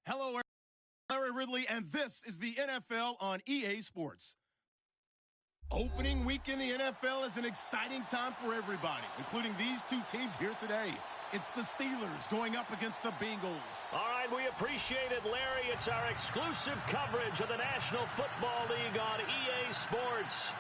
Hello, Larry Ridley, and this is the NFL on EA Sports. Opening week in the NFL is an exciting time for everybody, including these two teams here today. It's the Steelers going up against the Bengals. All right, we appreciate it, Larry. It's our exclusive coverage of the National Football League on EA Sports.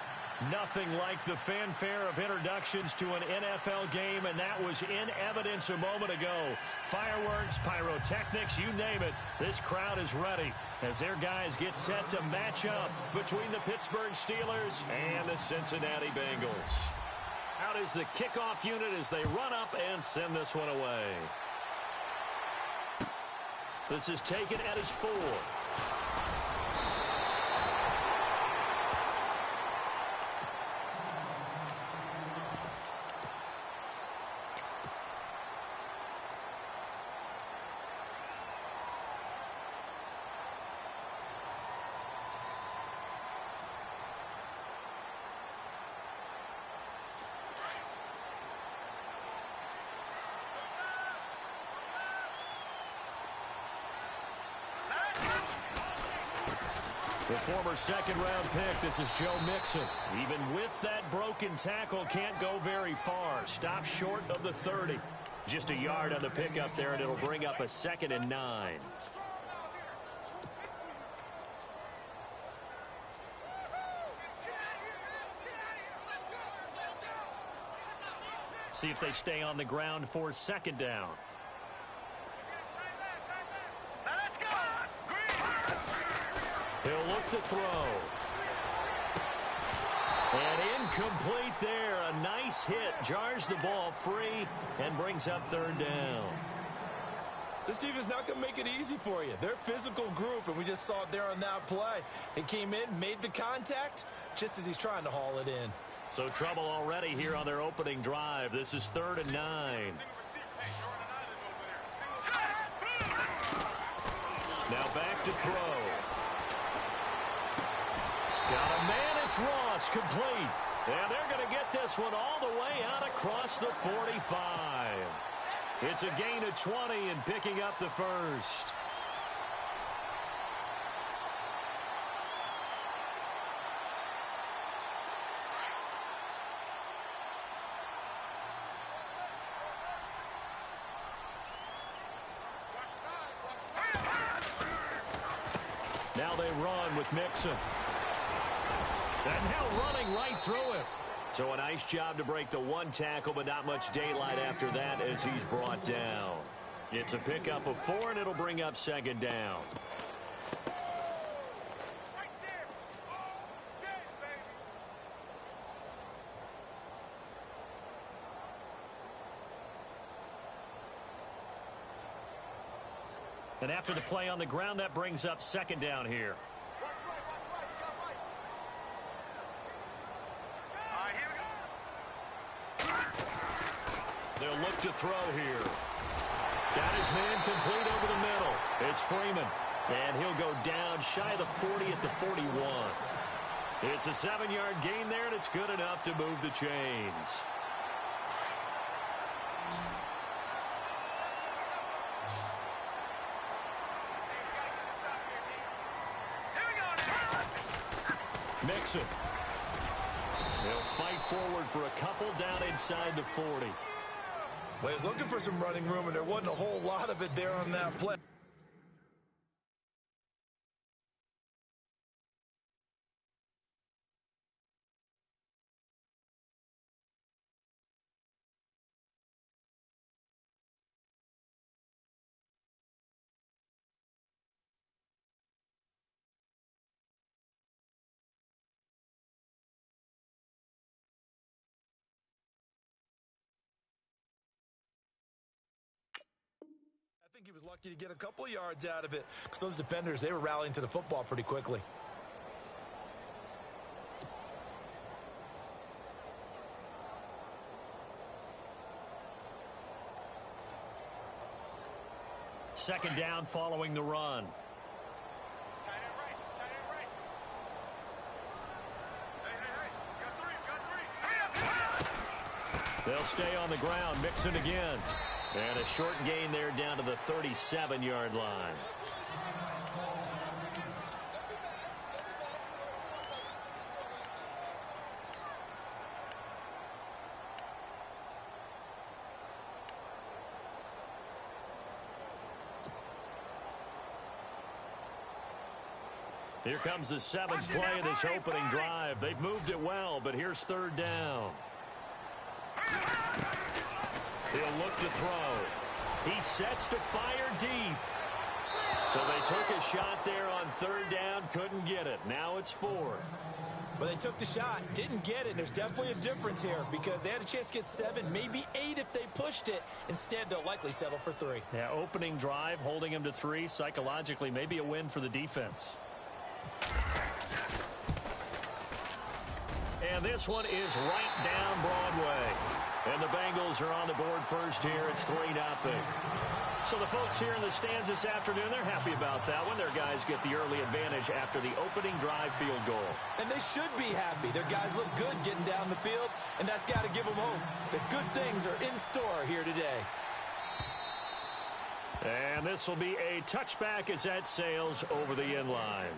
Nothing like the fanfare of introductions to an NFL game, and that was in evidence a moment ago. Fireworks, pyrotechnics, you name it. This crowd is ready as their guys get set to match up between the Pittsburgh Steelers and the Cincinnati Bengals. Out is the kickoff unit as they run up and send this one away. This is taken at his 4. The former second-round pick, this is Joe Mixon. Even with that broken tackle, can't go very far. Stop short of the 30. Just a yard on the pickup there, and it'll bring up a 2nd and 9. See if they stay on the ground for 2nd down. He'll look to throw. And incomplete there. A nice hit. Jars the ball free and brings up 3rd down. This defense not going to make it easy for you. They're a physical group, and we just saw it there on that play. They came in, made the contact, just as he's trying to haul it in. So trouble already here on their opening drive. This is 3rd and 9. Now back to throw. Got a man, it's Ross, complete. And they're going to get this one all the way out across the 45. It's a gain of 20 and picking up the 1st. Now they run with Mixon. And now running right through him. So a nice job to break the 1 tackle, but not much daylight after that as he's brought down. It's a pickup of 4, and it'll bring up 2nd down. And after the play on the ground, that brings up 2nd down here. They'll look to throw here. Got his man complete over the middle. It's Freeman. And he'll go down shy of the 40 at the 41. It's a 7-yard gain there, and it's good enough to move the chains. Mixon. They'll fight forward for a couple down inside the 40. Well, he was looking for some running room, and there wasn't a whole lot of it there on that play. I think he was lucky to get a couple yards out of it because those defenders, they were rallying to the football pretty quickly. Second down following the run. They'll stay on the ground. Mixon again. And a short gain there down to the 37-yard line. Here comes the 7th play of this opening drive. They've moved it well, but here's 3rd down. He'll look to throw. He sets to fire deep. So they took a shot there on 3rd down, couldn't get it. Now it's 4th. Well, they took the shot, didn't get it. There's definitely a difference here because they had a chance to get 7, maybe 8 if they pushed it. Instead, they'll likely settle for 3. Yeah, opening drive, holding him to 3. Psychologically, maybe a win for the defense. And this one is right down Broadway. And the Bengals are on the board first here. It's 3-0. So the folks here in the stands this afternoon, they're happy about that one. Their guys get the early advantage after the opening drive field goal. And they should be happy. Their guys look good getting down the field, and that's got to give them hope that good things are in store here today. And this will be a touchback as that sails over the end line.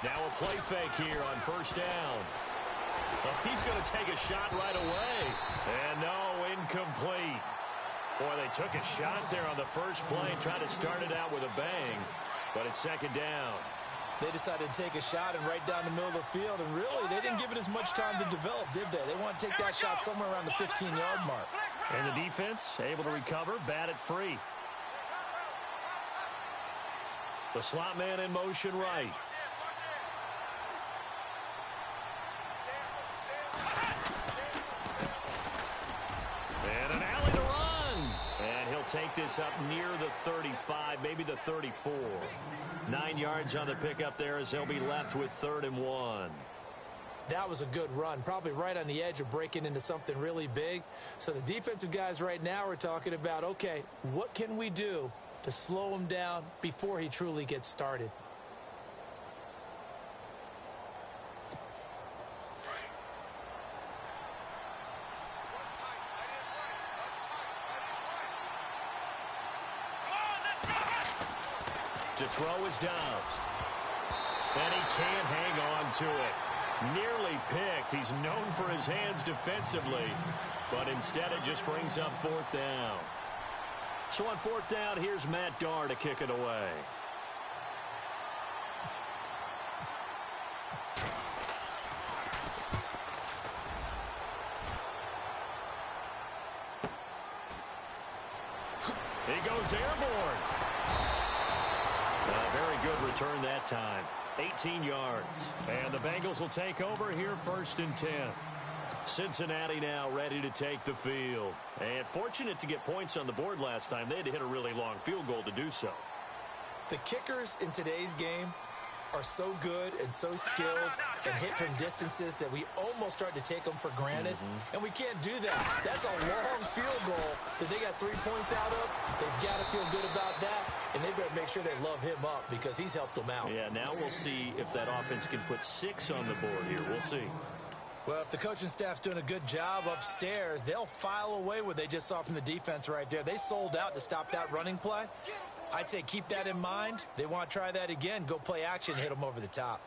Now a play fake here on 1st down. Well, he's going to take a shot right away. And no, incomplete. Boy, they took a shot there on the first play, tried to start it out with a bang, but it's 2nd down. They decided to take a shot and right down the middle of the field, and really, they didn't give it as much time to develop, did they? They want to take that shot somewhere around the 15-yard mark. And the defense able to recover, bat it free. The slot man in motion right. And an alley to run. And he'll take this up near the 35, maybe the 34. 9 yards on the pickup there as they'll be left with 3rd and 1. That was a good run, probably right on the edge of breaking into something really big. So the defensive guys right now are talking about, okay, what can we do to slow him down before he truly gets started? To throw is Dobbs. And he can't hang on to it. Nearly picked. He's known for his hands defensively. But instead it just brings up 4th down. So on 4th down, here's Matt Darr to kick it away. He goes airborne. Very good return that time. 18 yards. And the Bengals will take over here 1st and 10. Cincinnati now ready to take the field. And fortunate to get points on the board last time. They had to hit a really long field goal to do so. The kickers in today's game are so good and so skilled and hit from distances that we almost start to take them for granted. And we can't do that. That's a long field goal that they got 3 points out of. They've got to feel good about that, and they better make sure they love him up because he's helped them out. Yeah, now we'll see if that offense can put 6 on the board here. We'll see. Well, if the coaching staff's doing a good job upstairs, they'll file away what they just saw from the defense right there. They sold out to stop that running play. I'd say keep that in mind. They want to try that again. Go play action, hit them over the top.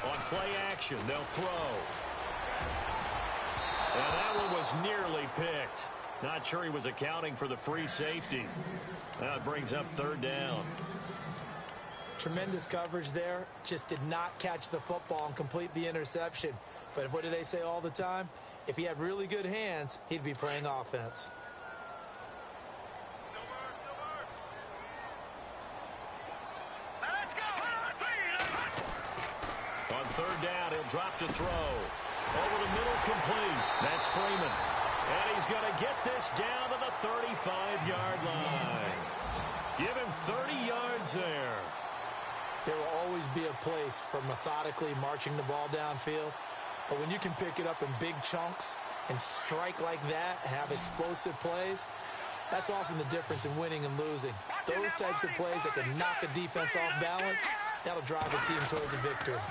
On play action, they'll throw. And that one was nearly picked. Not sure he was accounting for the free safety. That brings up 3rd down. Tremendous coverage there. Just did not catch the football and complete the interception. But what do they say all the time? If he had really good hands, he'd be playing offense. On 3rd down, he'll drop to throw. Over the middle, complete. That's Freeman. And he's going to get this down to the 35-yard line. Give him 30 yards there. There will always be a place for methodically marching the ball downfield. But when you can pick it up in big chunks and strike like that, have explosive plays, that's often the difference in winning and losing. Those types of plays that can knock a defense off balance, that'll drive a team towards a victory.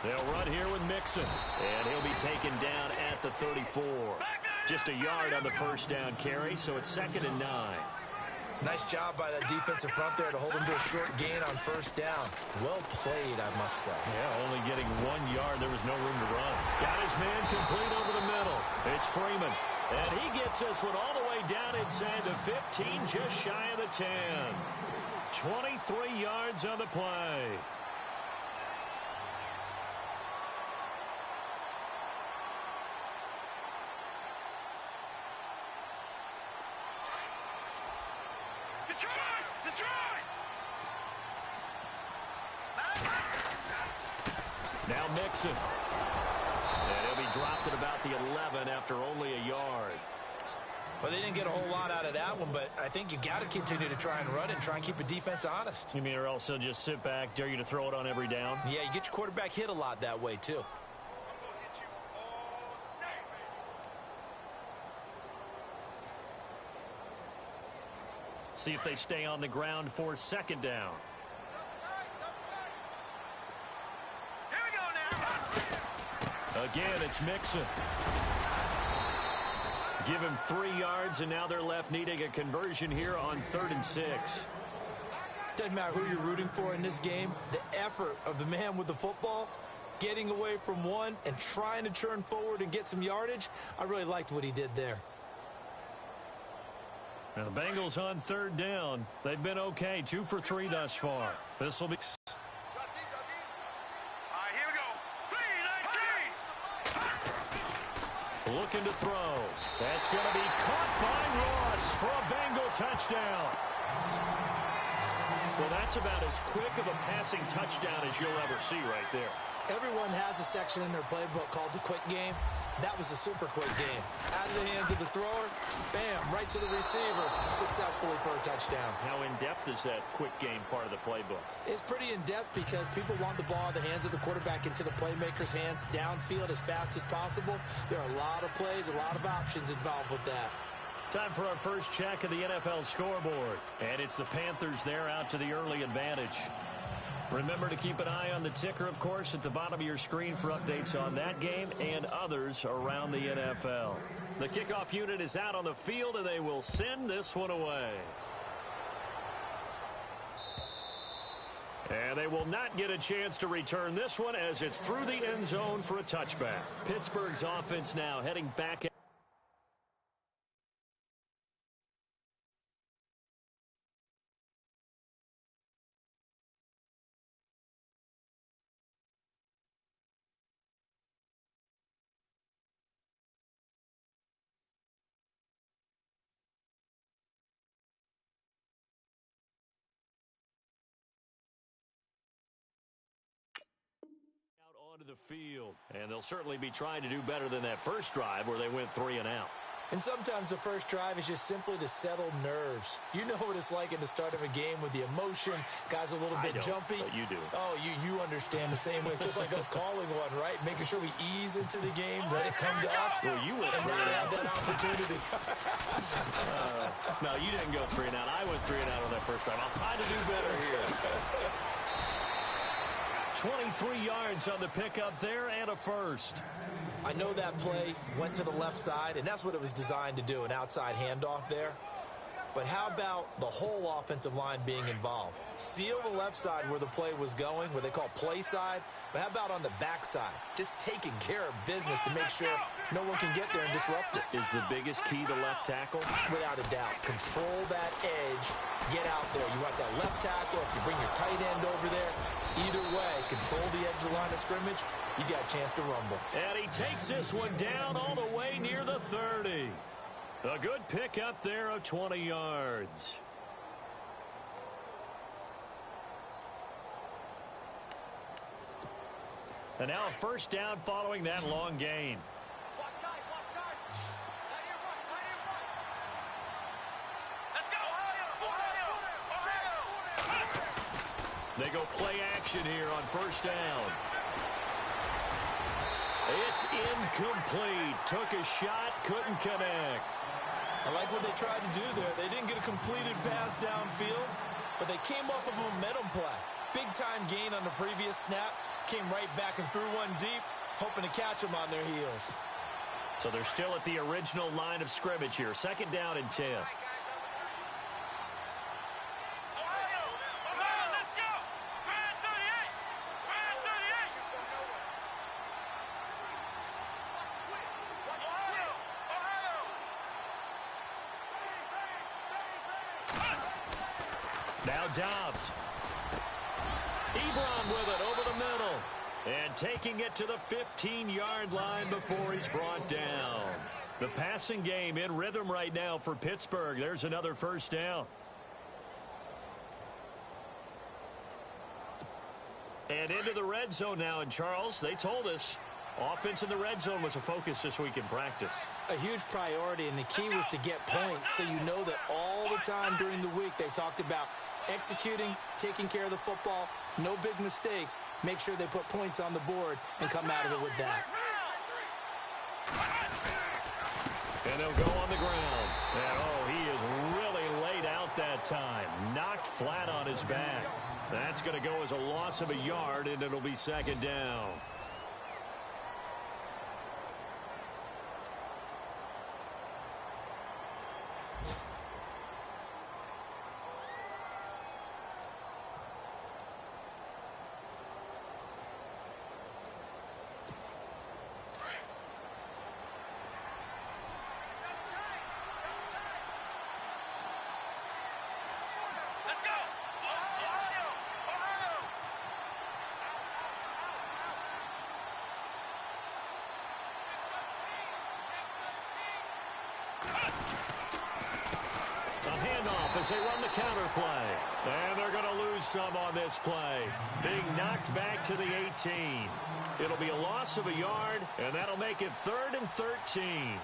They'll run here with Mixon, and he'll be taken down at the 34. Just a yard on the first down carry, so it's 2nd and 9. Nice job by that defensive front there to hold him to a short gain on first down. Well played, I must say. Yeah, only getting 1 yard. There was no room to run. Got his man complete over the middle. It's Freeman. And he gets this one all the way down inside the 15, just shy of the 10. 23 yards on the play. Now Mixon. And he'll be dropped at about the 11 after only a yard. Well, they didn't get a whole lot out of that one, but I think you've got to continue to try and run and try and keep the defense honest. You mean or else they'll just sit back, dare you to throw it on every down? Yeah, you get your quarterback hit a lot that way, too. See if they stay on the ground for 2nd down. Again, it's Mixon. Give him 3 yards, and now they're left needing a conversion here on 3rd and 6. Doesn't matter who you're rooting for in this game. The effort of the man with the football, getting away from one and trying to turn forward and get some yardage, I really liked what he did there. Now the Bengals on 3rd down. They've been okay, 2 for 3 thus far. This will be... Looking to throw. That's going to be caught by Ross for a Bengal touchdown. Well, that's about as quick of a passing touchdown as you'll ever see right there. Everyone has a section in their playbook called the quick game. That was a super quick game. Out of the hands of the thrower, bam, right to the receiver, successfully for a touchdown. How in-depth is that quick game part of the playbook? It's pretty in-depth because people want the ball in the hands of the quarterback into the playmaker's hands downfield as fast as possible. There are a lot of plays, a lot of options involved with that. Time for our first check of the NFL scoreboard. And it's the Panthers there out to the early advantage. Remember to keep an eye on the ticker, of course, at the bottom of your screen for updates on that game and others around the NFL. The kickoff unit is out on the field, and they will send this one away. And they will not get a chance to return this one as it's through the end zone for a touchback. Pittsburgh's offense now heading back onto the field. And they'll certainly be trying to do better than that first drive where they went 3 and out. And sometimes the first drive is just simply to settle nerves. You know what it's like at the start of a game with the emotion. Guys a little bit jumpy. But you do. Oh, you understand the same way. It's just like us calling one, right? Making sure we ease into the game, let it come to us. Well, you went and 3 now and they out. have that opportunity. No, you didn't go 3 and out. I went 3 and out on that first drive. I'll try to do better here. 23 yards on the pickup there and a first. I know that play went to the left side, and that's what it was designed to do, an outside handoff there. But how about the whole offensive line being involved? Seal the left side where the play was going, what they call play side. But how about on the back side? Just taking care of business to make sure no one can get there and disrupt it. Is the biggest key to left tackle? Without a doubt. Control that edge. Get out there. You want that left tackle. If you bring your tight end over there, either way, control the edge of the line of scrimmage. You got a chance to rumble. And he takes this one down all the way near the 30. A good pickup there of 20 yards. And now a first down following that long gain. They go play action here on first down. It's incomplete. Took a shot, couldn't connect. I like what they tried to do there. They didn't get a completed pass downfield, but they came off of a momentum play. Big-time gain on the previous snap. came right back and threw one deep, hoping to catch them on their heels. So they're still at the original line of scrimmage here. 2nd down and 10. Now Dobbs. Ebron with it over the middle. And taking it to the 15-yard line before he's brought down. The passing game in rhythm right now for Pittsburgh. There's another 1st down. And into the red zone now. And Charles, they told us offense in the red zone was a focus this week in practice. A huge priority, and the key was to get points. So you know that all the time during the week they talked about executing, taking care of the football, no big mistakes. Make sure they put points on the board and come out of it with that. And they'll go on the ground. And, oh, he is really laid out that time. Knocked flat on his back. That's going to go as a loss of a yard, and it'll be 2nd down. As they run the counter play. And they're going to lose some on this play. Being knocked back to the 18. It'll be a loss of a yard, and that'll make it 3rd and 13.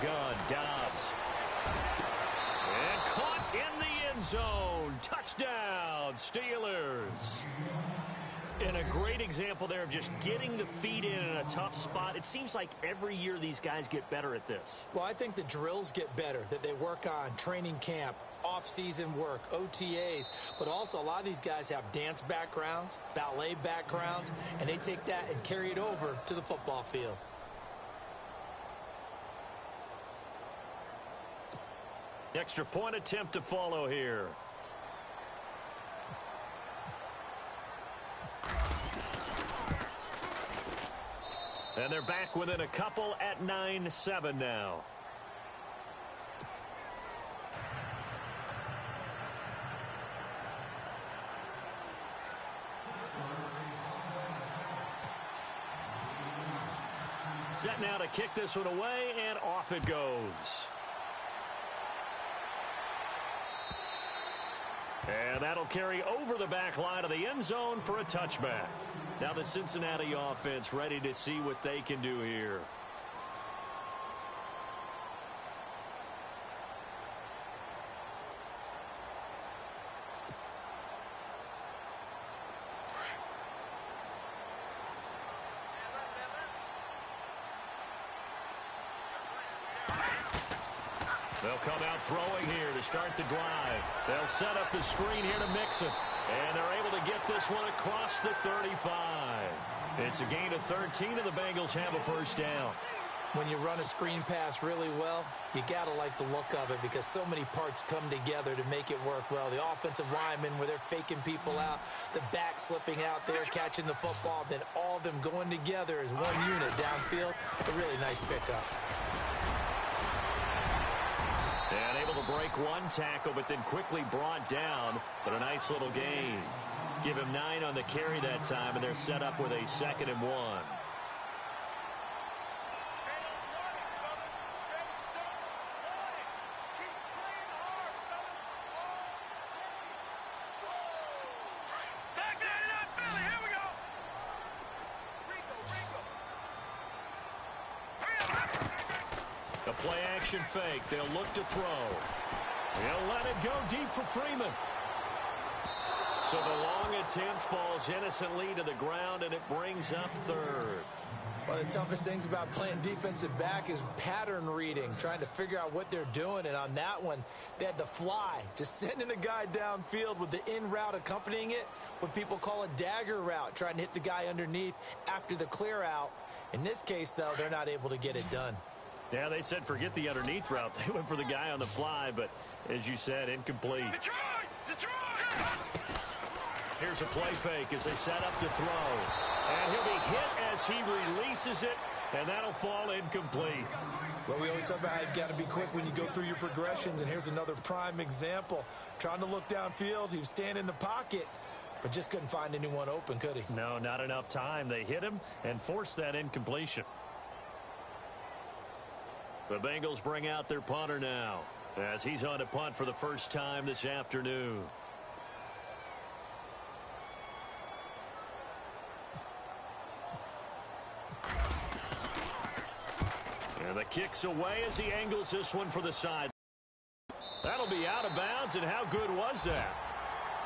Gun, Dobbs. And caught in the end zone. Touchdown, Steelers. And a great example there of just getting the feet in a tough spot. It seems like every year these guys get better at this. Well, I think the drills get better that they work on training camp, off-season work, OTAs, but also a lot of these guys have dance backgrounds, ballet backgrounds, and they take that and carry it over to the football field. Extra point attempt to follow here. And they're back within a couple at 9-7 now. Set now to kick this one away, and off it goes. And that'll carry over the back line of the end zone for a touchback. Now the Cincinnati offense ready to see what they can do here. They'll come out throwing here to start the drive. They'll set up the screen here to Mixon. And they're able to get this one across the 35. It's a gain of 13, and the Bengals have a 1st down. When you run a screen pass really well, you got to like the look of it because so many parts come together to make it work well. The offensive linemen, where they're faking people out, the back slipping out there, catching the football, then all of them going together as one unit downfield. A really nice pickup. And able to break one tackle, but then quickly brought down. But a nice little gain. Give him 9 on the carry that time, and they're set up with a 2nd and 1. play action fake. They'll look to throw. He'll let it go deep for Freeman. So the long attempt falls innocently to the ground, and it brings up third. One of the toughest things about playing defensive back is pattern reading, trying to figure out what they're doing. And on that one, they had the fly, just sending a guy downfield with the in route accompanying it, what people call a dagger route, trying to hit the guy underneath after the clear out. In this case, though, they're not able to get it done. Yeah, they said forget the underneath route. They went for the guy on the fly, but as you said, incomplete. Detroit! Here's a play fake as they set up to throw. And he'll be hit as he releases it, and that'll fall incomplete. Well, we always talk about how you've got to be quick when you go through your progressions, and here's another prime example. Trying to look downfield, he was standing in the pocket, but just couldn't find anyone open, could he? No, not enough time. They hit him and forced that incompletion. The Bengals bring out their punter now as he's on to punt for the first time this afternoon. And the kick's away as he angles this one for the side. That'll be out of bounds, and how good was that?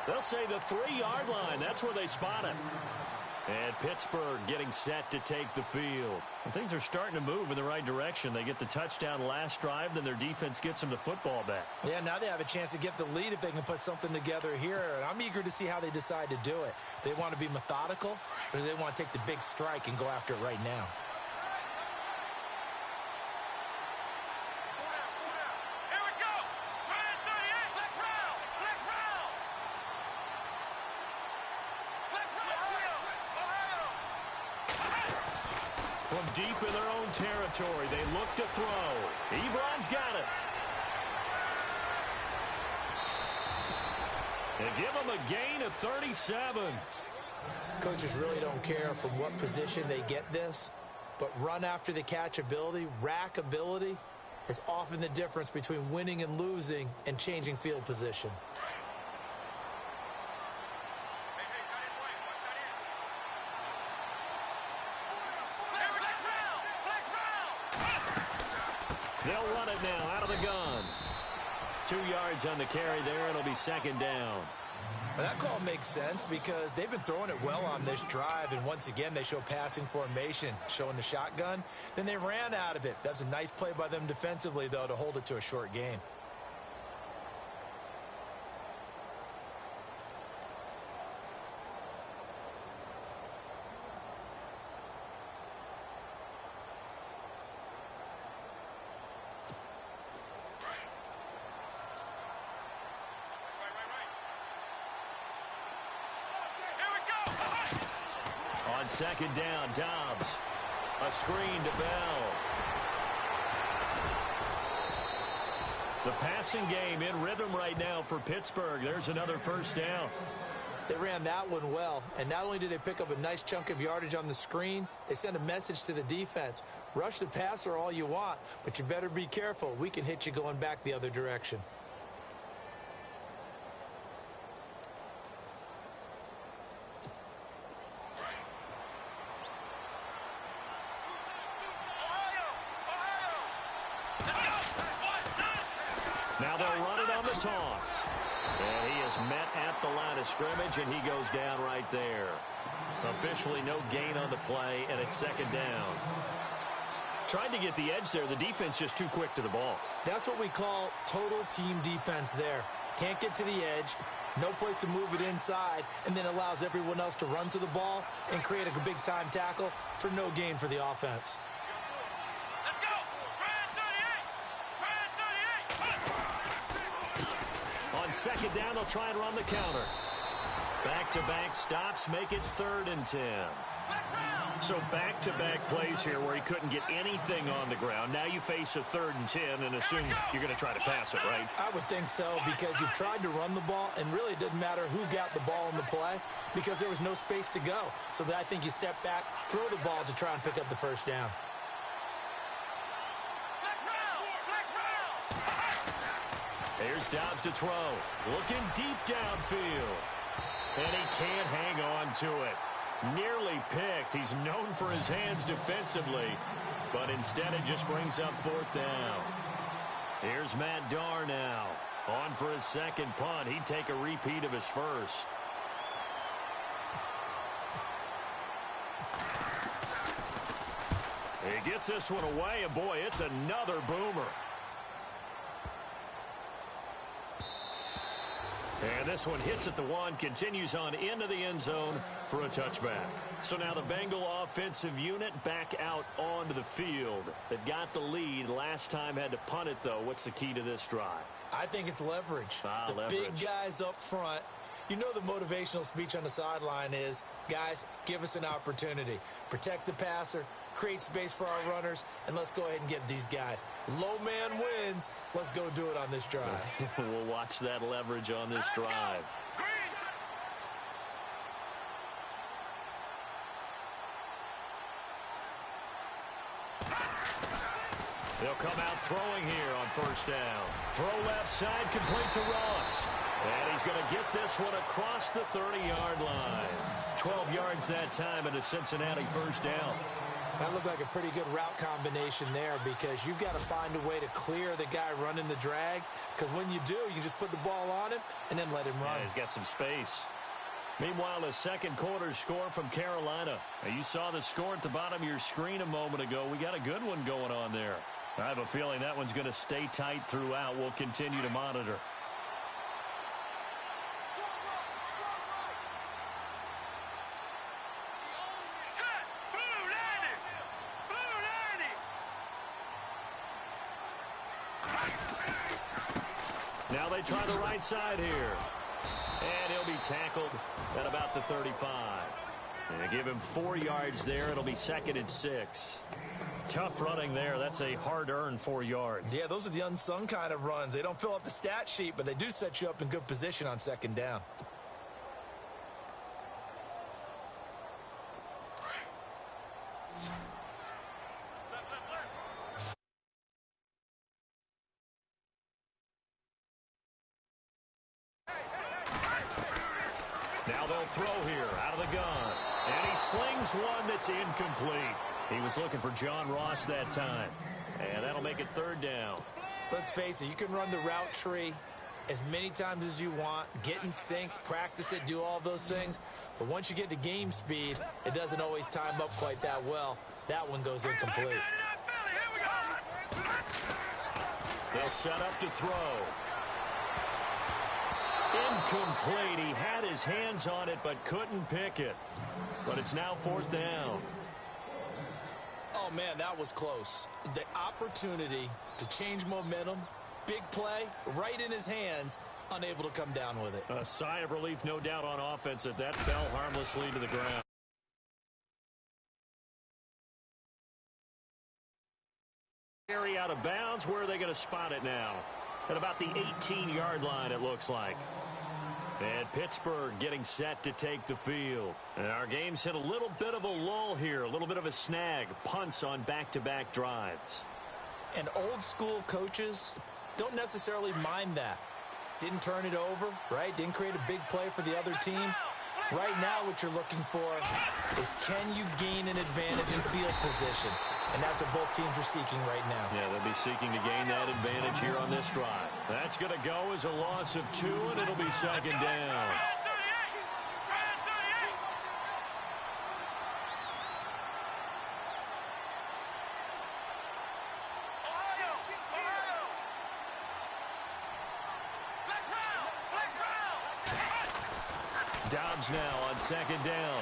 They'll say the 3-yard line. That's where they spot it. And Pittsburgh getting set to take the field. And things are starting to move in the right direction. They get the touchdown last drive, then their defense gets them the football back. Yeah, now they have a chance to get the lead if they can put something together here. And I'm eager to see how they decide to do it. Do they want to be methodical, or do they want to take the big strike and go after it right now? From deep in their own territory, they look to throw. Ebron's got it. They give them a gain of 37. Coaches really don't care from what position they get this, but run after the catch ability, rack ability, is often the difference between winning and losing and changing field position. They'll run it now out of the gun. 2 yards on the carry there. It'll be second down. Well, that call makes sense because they've been throwing it well on this drive, and once again they show passing formation, showing the shotgun. Then they ran out of it. That's a nice play by them defensively, though, to hold it to a short gain. On second down, Dobbs. A screen to Bell. The passing game in rhythm right now for Pittsburgh. There's another first down. They ran that one well, and not only did they pick up a nice chunk of yardage on the screen, they sent a message to the defense. Rush the passer all you want, but you better be careful. We can hit you going back the other direction. Now they'll run it on the toss. And he is met at the line of scrimmage, and he goes down right there. Officially no gain on the play, and it's second down. Tried to get the edge there. The defense just too quick to the ball. That's what we call total team defense there. Can't get to the edge, no place to move it inside, and then allows everyone else to run to the ball and create a big-time tackle for no gain for the offense. On second down, they'll try and run the counter. Back-to-back stops make it 3rd and 10. So back-to-back plays here where he couldn't get anything on the ground. Now you face a 3rd and 10 and assume you're going to try to pass it, right? I would think so, because you've tried to run the ball, and really it doesn't matter who got the ball in the play because there was no space to go. So I think you step back, throw the ball to try and pick up the first down. Here's Dobbs to throw. Looking deep downfield. And he can't hang on to it. Nearly picked. He's known for his hands defensively, but instead it just brings up fourth down. Here's Matt Darr now. On for his second punt. He'd take a repeat of his first. He gets this one away, and boy, it's another boomer. And this one hits at the one, continues on into the end zone for a touchback. So now the Bengal offensive unit back out onto the field. They've got the lead. Last time had to punt it, though. What's the key to this drive? I think it's leverage. Leverage. Big guys up front. You know the motivational speech on the sideline is, guys, give us an opportunity. Protect the passer, create space for our runners, and let's go ahead and get these guys. Low man wins. Let's go do it on this drive. We'll watch that leverage on this drive. They'll come out throwing here on first down. Throw left side, complete to Ross. And he's going to get this one across the 30-yard line. 12 yards that time and a Cincinnati first down. That looked like a pretty good route combination there because you've got to find a way to clear the guy running the drag, because when you do, you can just put the ball on him and then let him run. Yeah, he's got some space. Meanwhile, a second quarter score from Carolina. Now, you saw the score at the bottom of your screen a moment ago. We got a good one going on there. I have a feeling that one's going to stay tight throughout. We'll continue to monitor. Now they try the right side here. And he'll be tackled at about the 35. And they give him 4 yards there. It'll be 2nd and 6. Tough running there. That's a hard-earned 4 yards. Yeah, those are the unsung kind of runs. They don't fill up the stat sheet, but they do set you up in good position on second down. Now they'll throw here out of the gun. And he slings one that's incomplete. He was looking for John Ross that time. And that'll make it 3rd down. Let's face it, you can run the route tree as many times as you want, get in sync, practice it, do all those things. But once you get to game speed, it doesn't always time up quite that well. That one goes incomplete. They'll set up to throw. Incomplete. He had his hands on it but couldn't pick it. But it's now 4th down. Oh, man, that was close. The opportunity to change momentum, big play, right in his hands, unable to come down with it. A sigh of relief, no doubt, on offense that fell harmlessly to the ground. Carry out of bounds. Where are they going to spot it now? At about the 18-yard line, it looks like. And Pittsburgh getting set to take the field. And our game's hit a little bit of a lull here, a little bit of a snag. Punts on back-to-back drives. And old-school coaches don't necessarily mind that. Didn't turn it over, right? Didn't create a big play for the other team. Right now, what you're looking for is, can you gain an advantage in field position? And that's what both teams are seeking right now. Yeah, they'll be seeking to gain that advantage here on this drive. That's going to go as a loss of 2, and it'll be 2nd down. Dobbs now on 2nd down.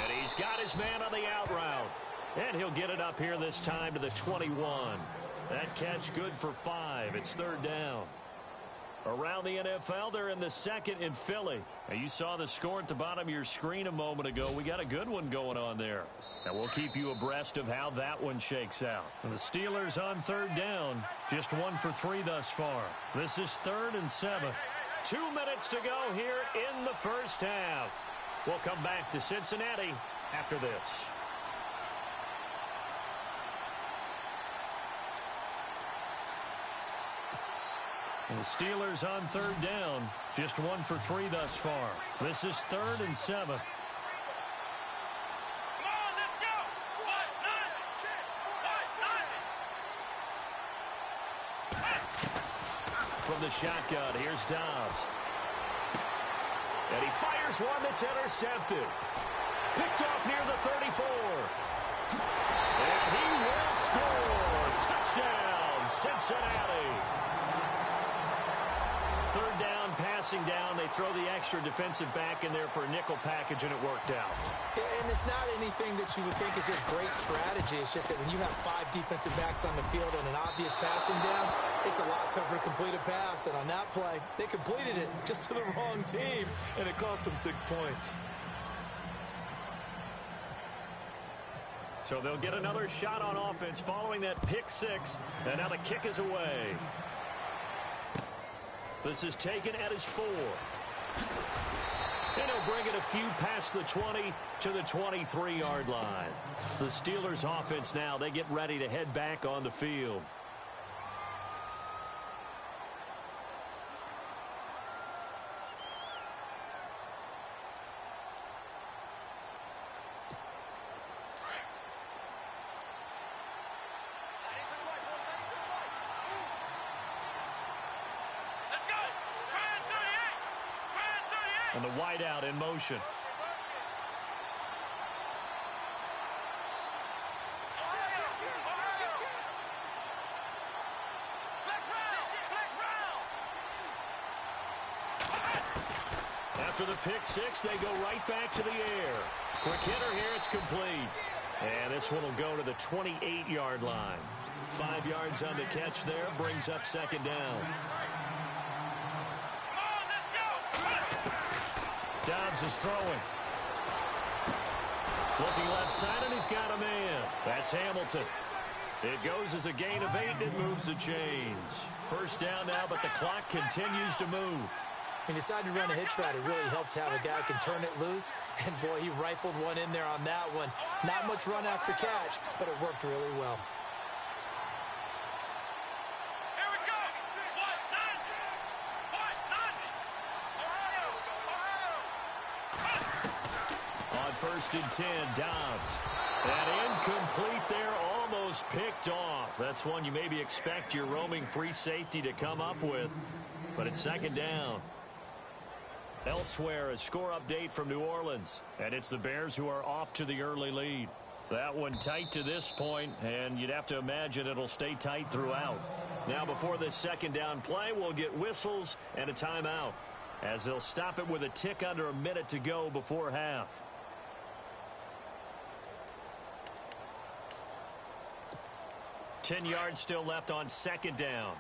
And he's got his man on the out route. And he'll get it up here this time to the 21. That catch good for 5. It's 3rd down. Around the NFL, they're in the 2nd in Philly. Now, you saw the score at the bottom of your screen a moment ago. We got a good one going on there. And we'll keep you abreast of how that one shakes out. And the Steelers on 3rd down. Just 1 for 3 thus far. This is 3rd and 7. 2 minutes to go here in the first half. We'll come back to Cincinnati after this. And the Steelers on third down. Just 1 for 3 thus far. This is 3rd and 7. From the shotgun, here's Dobbs. And he fires one that's intercepted. Picked off near the 34. And he will score. Touchdown, Cincinnati. 3rd down, passing down. They throw the extra defensive back in there for a nickel package, and it worked out. And it's not anything that you would think is just great strategy. It's just that when you have 5 defensive backs on the field and an obvious passing down, it's a lot tougher to complete a pass. And on that play, they completed it just to the wrong team, and it cost them 6 points. So they'll get another shot on offense following that pick 6, and now the kick is away. This is taken at his 4. And he'll bring it a few past the 20 to the 23-yard line. The Steelers offense now, they get ready to head back on the field. And the wideout in motion. After the pick 6, they go right back to the air. Quick hitter here, it's complete. And this one will go to the 28-yard line. 5 yards on the catch there, brings up 2nd down. Dobbs is throwing. Looking left side, and he's got a man. That's Hamilton. It goes as a gain of 8, and it moves the chains. 1st down now, but the clock continues to move. He decided to run a hitch route. It really helped to have a guy who can turn it loose. And, boy, he rifled one in there on that one. Not much run after catch, but it worked really well. On 1st and 10, Dobbs. And incomplete there, almost picked off. That's one you maybe expect your roaming free safety to come up with. But it's 2nd down. Elsewhere, a score update from New Orleans. And it's the Bears who are off to the early lead. That one tight to this point, and you'd have to imagine it'll stay tight throughout. Now, before this 2nd down play, we'll get whistles and a timeout, as they'll stop it with a tick under a minute to go before half. Ten yards still left on 2nd down.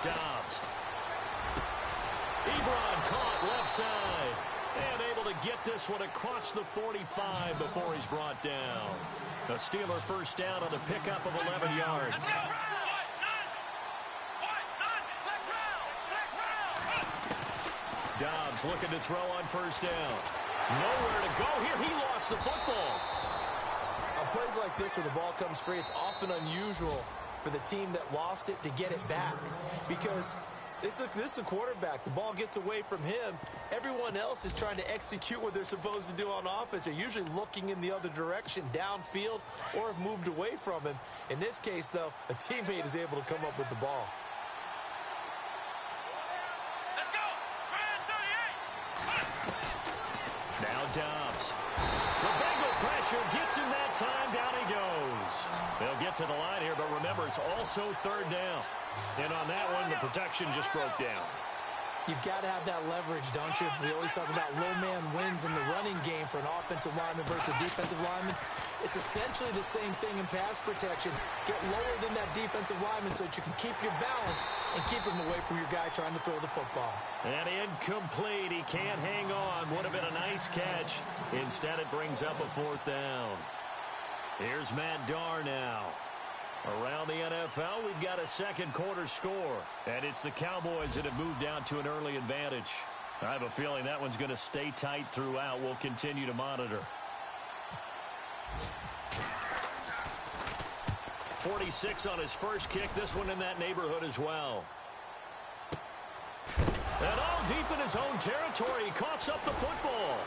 Dobbs. Ebron caught left side. And able to get this one across the 45 before he's brought down. A Steeler 1st down on the pickup of 11 yards. Dobbs looking to throw on 1st down. Nowhere to go here. He lost the football. On plays like this where the ball comes free, it's often unusual for the team that lost it to get it back. Because this is the quarterback. The ball gets away from him. Everyone else is trying to execute what they're supposed to do on offense. They're usually looking in the other direction, downfield, or have moved away from him. In this case, though, a teammate is able to come up with the ball. Now Dobbs. The Bengal pressure gets him that time. Down he goes. They'll get to the line here, but remember, it's also 3rd down. And on that one, the protection just broke down. You've got to have that leverage, don't you? We always talk about low man wins in the running game for an offensive lineman versus defensive lineman. It's essentially the same thing in pass protection. Get lower than that defensive lineman so that you can keep your balance and keep him away from your guy trying to throw the football. And incomplete. He can't hang on. Would have been a nice catch. Instead, it brings up a 4th down. Here's Matt Darr now. Around the NFL, we've got a 2nd quarter score. And it's the Cowboys that have moved down to an early advantage. I have a feeling that one's going to stay tight throughout. We'll continue to monitor. 46 on his first kick. This one in that neighborhood as well. And all deep in his own territory. He coughs up the football.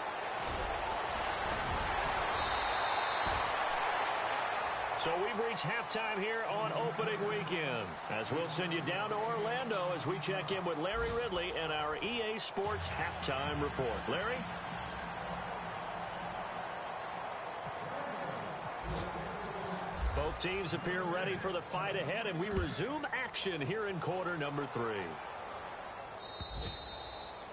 So we've reached halftime here on opening weekend, as we'll send you down to Orlando as we check in with Larry Ridley and our EA Sports halftime report. Larry? Both teams appear ready for the fight ahead, and we resume action here in quarter number 3.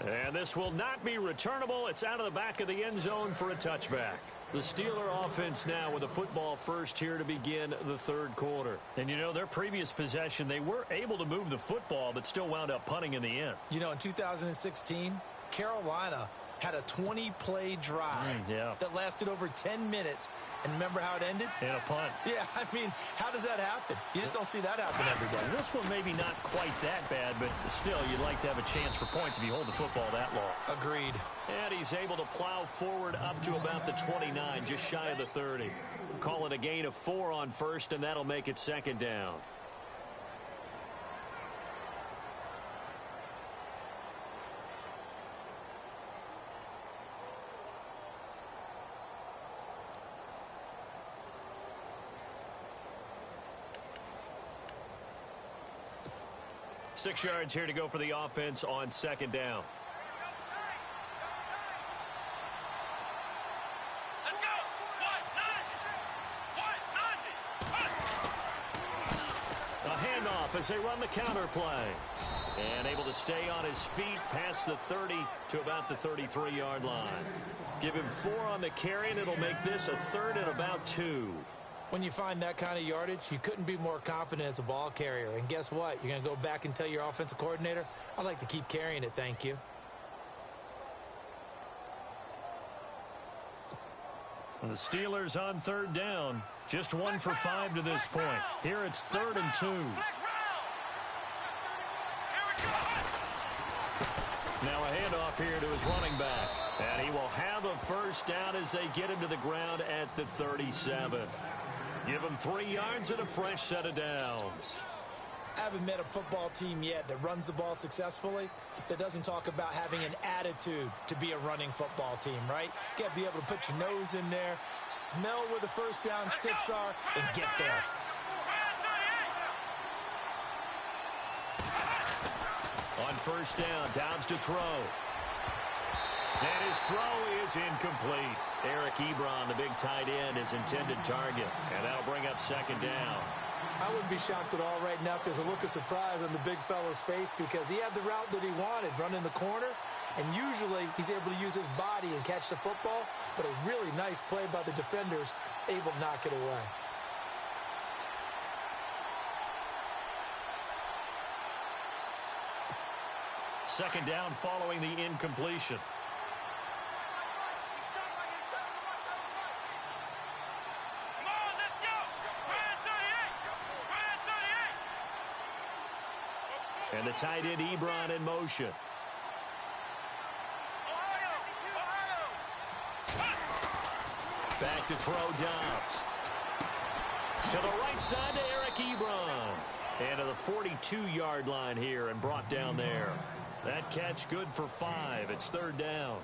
And this will not be returnable. It's out of the back of the end zone for a touchback. The Steeler offense now with a football first here to begin the third quarter. And, you know, their previous possession, they were able to move the football but still wound up punting in the end. You know, in 2016, Carolina had a 20-play drive that lasted over 10 minutes. And remember how it ended? In a punt. Yeah, I mean, how does that happen? You just don't see that happen every day. This one maybe not quite that bad, but still, you'd like to have a chance for points if you hold the football that long. Agreed. And he's able to plow forward up to about the 29, just shy of the 30. Call it a gain of 4 on first, and that'll make it second down. Six yards here to go for the offense on second down. A handoff as they run the counter play. And able to stay on his feet past the 30 to about the 33-yard line. Give him 4 on the carry, and it'll make this a third and about 2. When you find that kind of yardage, you couldn't be more confident as a ball carrier. And guess what? You're going to go back and tell your offensive coordinator, I'd like to keep carrying it, thank you. The Steelers on third down. Just 1 for 5 to this point. Here it's 3rd and 2. Now a handoff here to his running back. And he will have a first down as they get him to the ground at the 37. Give him 3 yards and a fresh set of downs. I haven't met a football team yet that runs the ball successfully that doesn't talk about having an attitude to be a running football team, right? You got to be able to put your nose in there, smell where the first down sticks are, and get there. On first down, Downs to throw. And his throw is incomplete. Eric Ebron, the big tight end, his intended target. And that'll bring up second down. I wouldn't be shocked at all right now if there's a look of surprise on the big fella's face because he had the route that he wanted, running the corner. And usually he's able to use his body and catch the football. But a really nice play by the defenders, able to knock it away. Second down following the incompletion. And the tight end Ebron in motion. Back to throw Dobbs. To the right side to Eric Ebron. And to the 42-yard line here and brought down there. That catch good for 5. It's third down.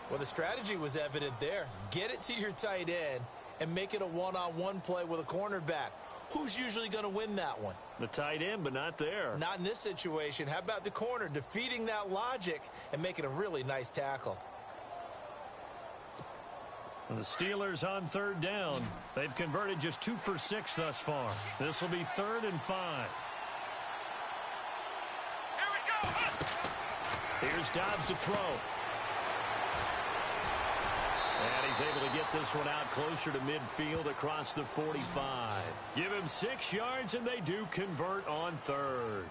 Well, the strategy was evident there. Get it to your tight end and make it a one-on-one play with a cornerback. Who's usually going to win that one? The tight end, but not there. Not in this situation. How about the corner defeating that logic and making a really nice tackle? The Steelers on third down. They've converted just 2 for 6 thus far. This will be 3rd and 5. Here's Dobbs to throw. And he's able to get this one out closer to midfield across the 45. Give him 6 yards, and they do convert on third.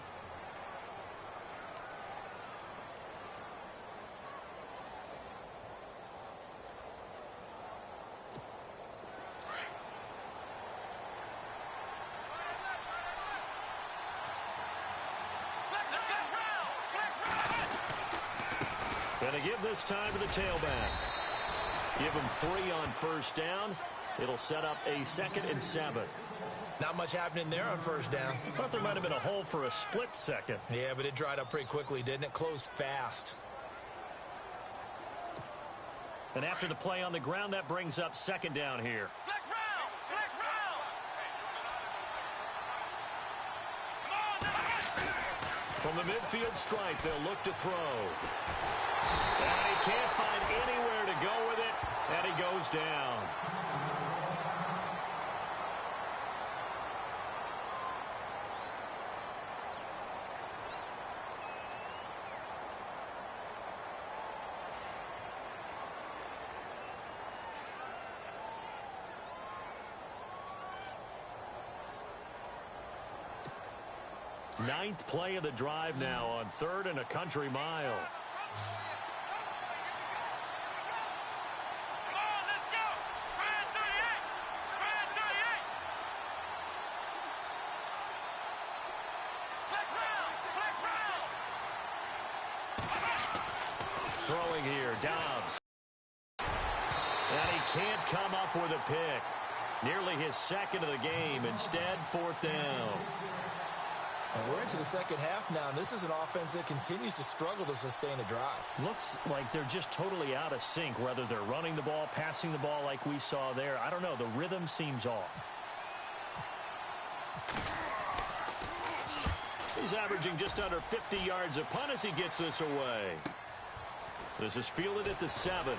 Gonna give this time to the tailback. Give him 3 on first down. It'll set up a 2nd and 7. Not much happening there on first down. Thought there might have been a hole for a split second. Yeah, but it dried up pretty quickly, didn't it? Closed fast. And after the play on the ground, that brings up 2nd down here. From the midfield stripe, they'll look to throw. And he can't find anywhere to go with it, and he goes down. Ninth play of the drive now on 3rd and a country mile. Throwing here, Dobbs. And he can't come up with a pick. Nearly his 2nd of the game. Instead, 4th down. And we're into the second half now, and this is an offense that continues to struggle to sustain a drive. Looks like they're just totally out of sync, whether they're running the ball, passing the ball like we saw there. I don't know. The rhythm seems off. He's averaging just under 50 yards a punt as he gets this away. This is fielded at the 7.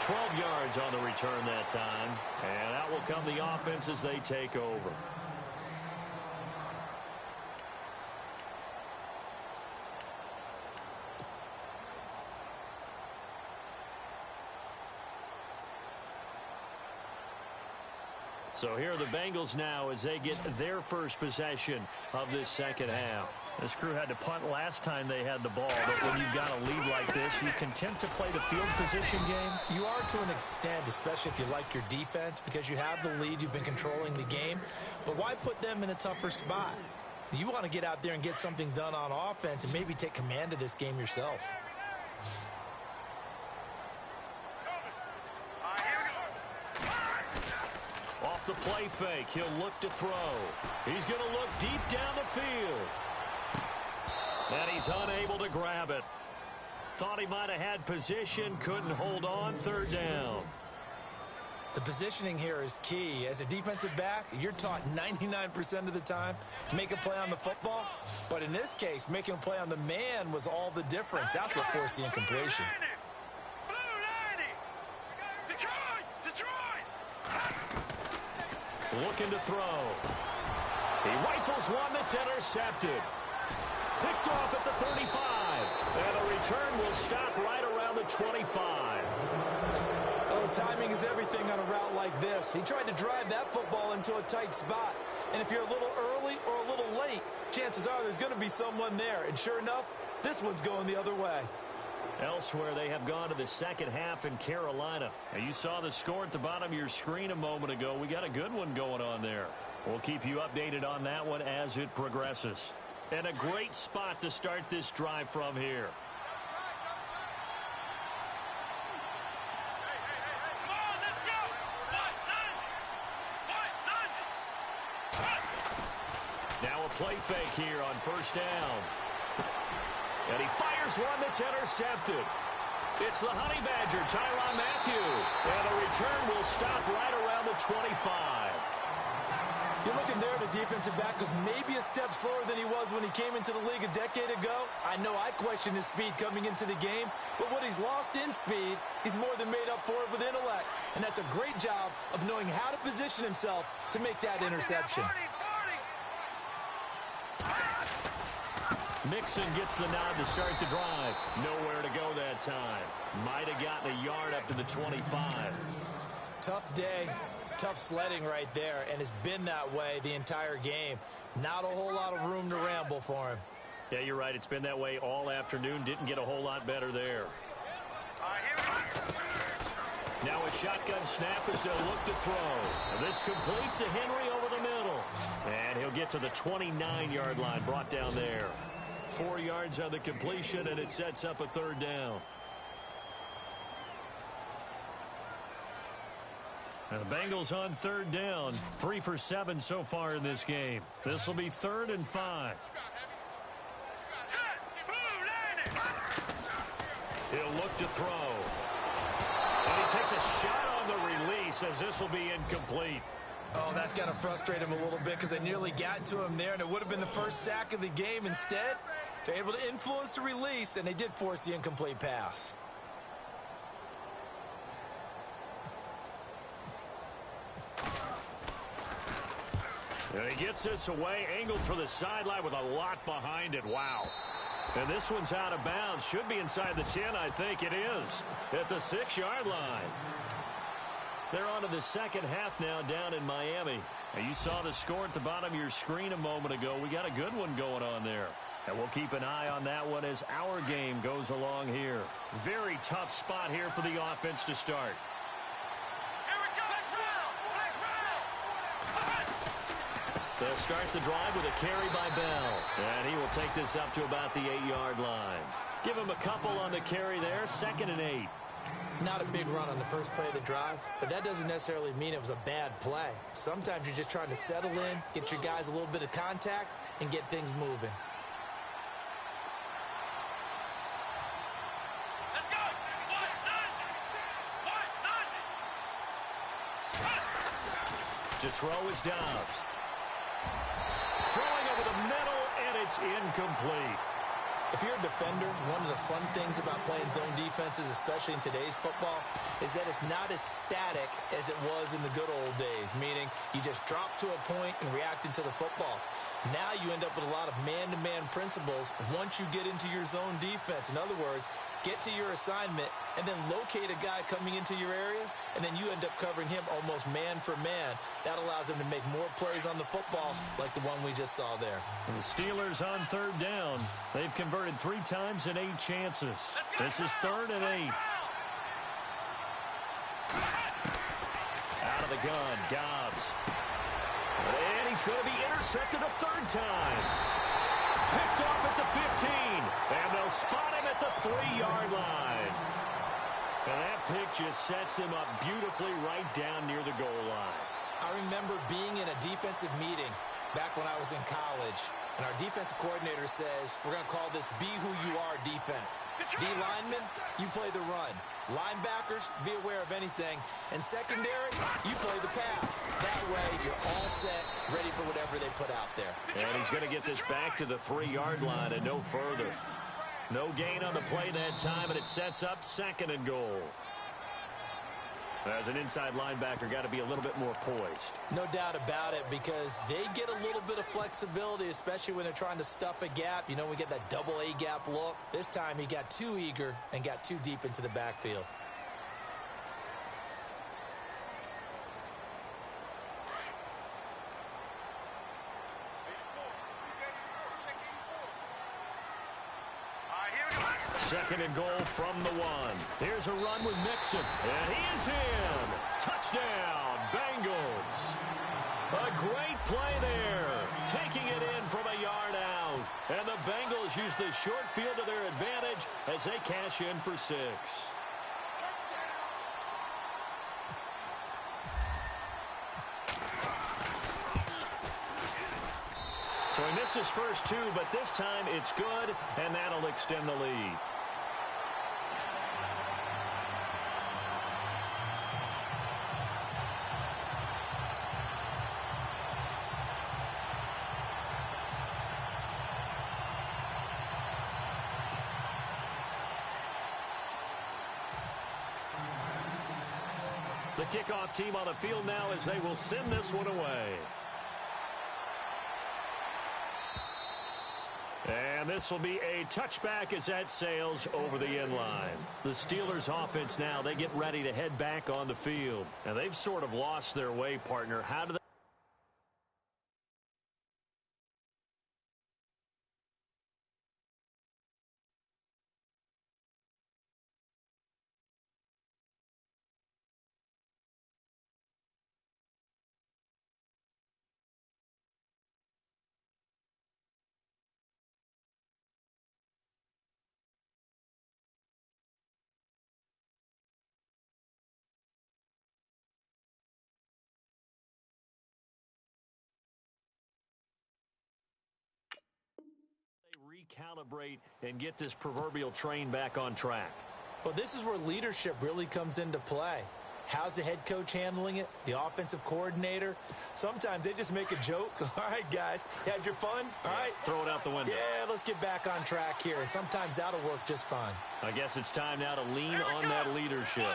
12 yards on the return that time. And out will come the offense as they take over. So here are the Bengals now as they get their first possession of this second half. This crew had to punt last time they had the ball, but when you've got a lead like this, you content to play the field position game? You are to an extent, especially if you like your defense, because you have the lead, you've been controlling the game. But why put them in a tougher spot? You want to get out there and get something done on offense and maybe take command of this game yourself. Off the play fake, he'll look to throw. He's going to look deep down the field. And he's unable to grab it. Thought he might have had position, couldn't hold on, 3rd down. The positioning here is key. As a defensive back, you're taught 99% of the time, make a play on the football. But in this case, making a play on the man was all the difference. That's what forced the incompletion. Looking to throw. He rifles one that's intercepted. Picked off at the 35. And the return will stop right around the 25. Oh, timing is everything on a route like this. He tried to drive that football into a tight spot. And if you're a little early or a little late, chances are there's going to be someone there. And sure enough, this one's going the other way. Elsewhere, they have gone to the second half in Carolina. And you saw the score at the bottom of your screen a moment ago. We got a good one going on there. We'll keep you updated on that one as it progresses. And a great spot to start this drive from here. Now a play fake here on first down. And he fires one that's intercepted. It's the Honey Badger, Tyrann Mathieu. And the return will stop right around the 25. You're looking there at a defensive back who's maybe a step slower than he was when he came into the league a decade ago. I know I questioned his speed coming into the game, but what he's lost in speed, he's more than made up for it with intellect. And that's a great job of knowing how to position himself to make that interception. Mixon gets the nod to start the drive. Nowhere to go that time. Might have gotten a yard up to the 25. Tough day. Tough sledding right there, and it's been that way the entire game. Not a whole lot of room to ramble for him. Yeah, you're right. It's been that way all afternoon. Didn't get a whole lot better there. Now a shotgun snap as they'll look to throw. This completes to Henry over the middle. And he'll get to the 29-yard line, brought down there. 4 yards on the completion, and it sets up a third down. And the Bengals on third down, 3 for 7 so far in this game. This will be 3rd and 5. He'll look to throw. And he takes a shot on the release as this will be incomplete. Oh, that's got to frustrate him a little bit because they nearly got to him there, and it would have been the first sack of the game. Instead, they're able to influence the release, and they did force the incomplete pass. And he gets this away, angled for the sideline with a lot behind it. Wow. And this one's out of bounds. Should be inside the 10, I think it is. At the 6-yard line. They're on to the second half now down in Miami. And you saw the score at the bottom of your screen a moment ago. We got a good one going on there. And we'll keep an eye on that one as our game goes along here. Very tough spot here for the offense to start. They'll start the drive with a carry by Bell. And he will take this up to about the 8-yard line. Give him a couple on the carry there. 2nd and 8. Not a big run on the first play of the drive, but that doesn't necessarily mean it was a bad play. Sometimes you're just trying to settle in, get your guys a little bit of contact, and get things moving. To throw is Dobbs. Throwing over the middle, and it's incomplete. If you're a defender, one of the fun things about playing zone defenses, especially in today's football, is that it's not as static as it was in the good old days, meaning you just drop to a point and react into the football. Now you end up with a lot of man-to-man principles once you get into your zone defense. In other words, get to your assignment and then locate a guy coming into your area, and then you end up covering him almost man for man. That allows him to make more plays on the football like the one we just saw there. And the Steelers on third down. They've converted 3 times in 8 chances. This is 3rd and 8. Out of the gun, Dobbs. And he's going to be intercepted a 3rd time. Picked off at the 15. And they'll spot him at the 3-yard line. And that pick just sets him up beautifully right down near the goal line. I remember being in a defensive meeting back when I was in college, and our defensive coordinator says, we're going to call this Be Who You Are defense. D linemen, you play the run. Linebackers, be aware of anything. And secondary, you play the pass. That way, you're all set, ready for whatever they put out there. And he's going to get this back to the 3-yard line and no further. No gain on the play that time, and it sets up 2nd and goal. As an inside linebacker, got to be a little bit more poised. No doubt about it, because they get a little bit of flexibility, especially when they're trying to stuff a gap. You know, we get that double A gap look. This time he got too eager and got too deep into the backfield. Second and goal from the 1. Here's a run with Mixon. And he is in. Touchdown, Bengals. A great play there. Taking it in from a yard out. And the Bengals use the short field to their advantage as they cash in for 6. So he missed his first 2, but this time it's good, and that'll extend the lead. The kickoff team on the field now as they will send this one away. And this will be a touchback as that sails over the end line. The Steelers offense now, they get ready to head back on the field. And they've sort of lost their way, partner. How do they recalibrate and get this proverbial train back on track? Well, this is where leadership really comes into play. How's the head coach handling it? The offensive coordinator? Sometimes they just make a joke. All right, guys, you had your fun? All right. Throw it out the window. Yeah, let's get back on track here. And sometimes that'll work just fine. I guess it's time now to lean on that leadership.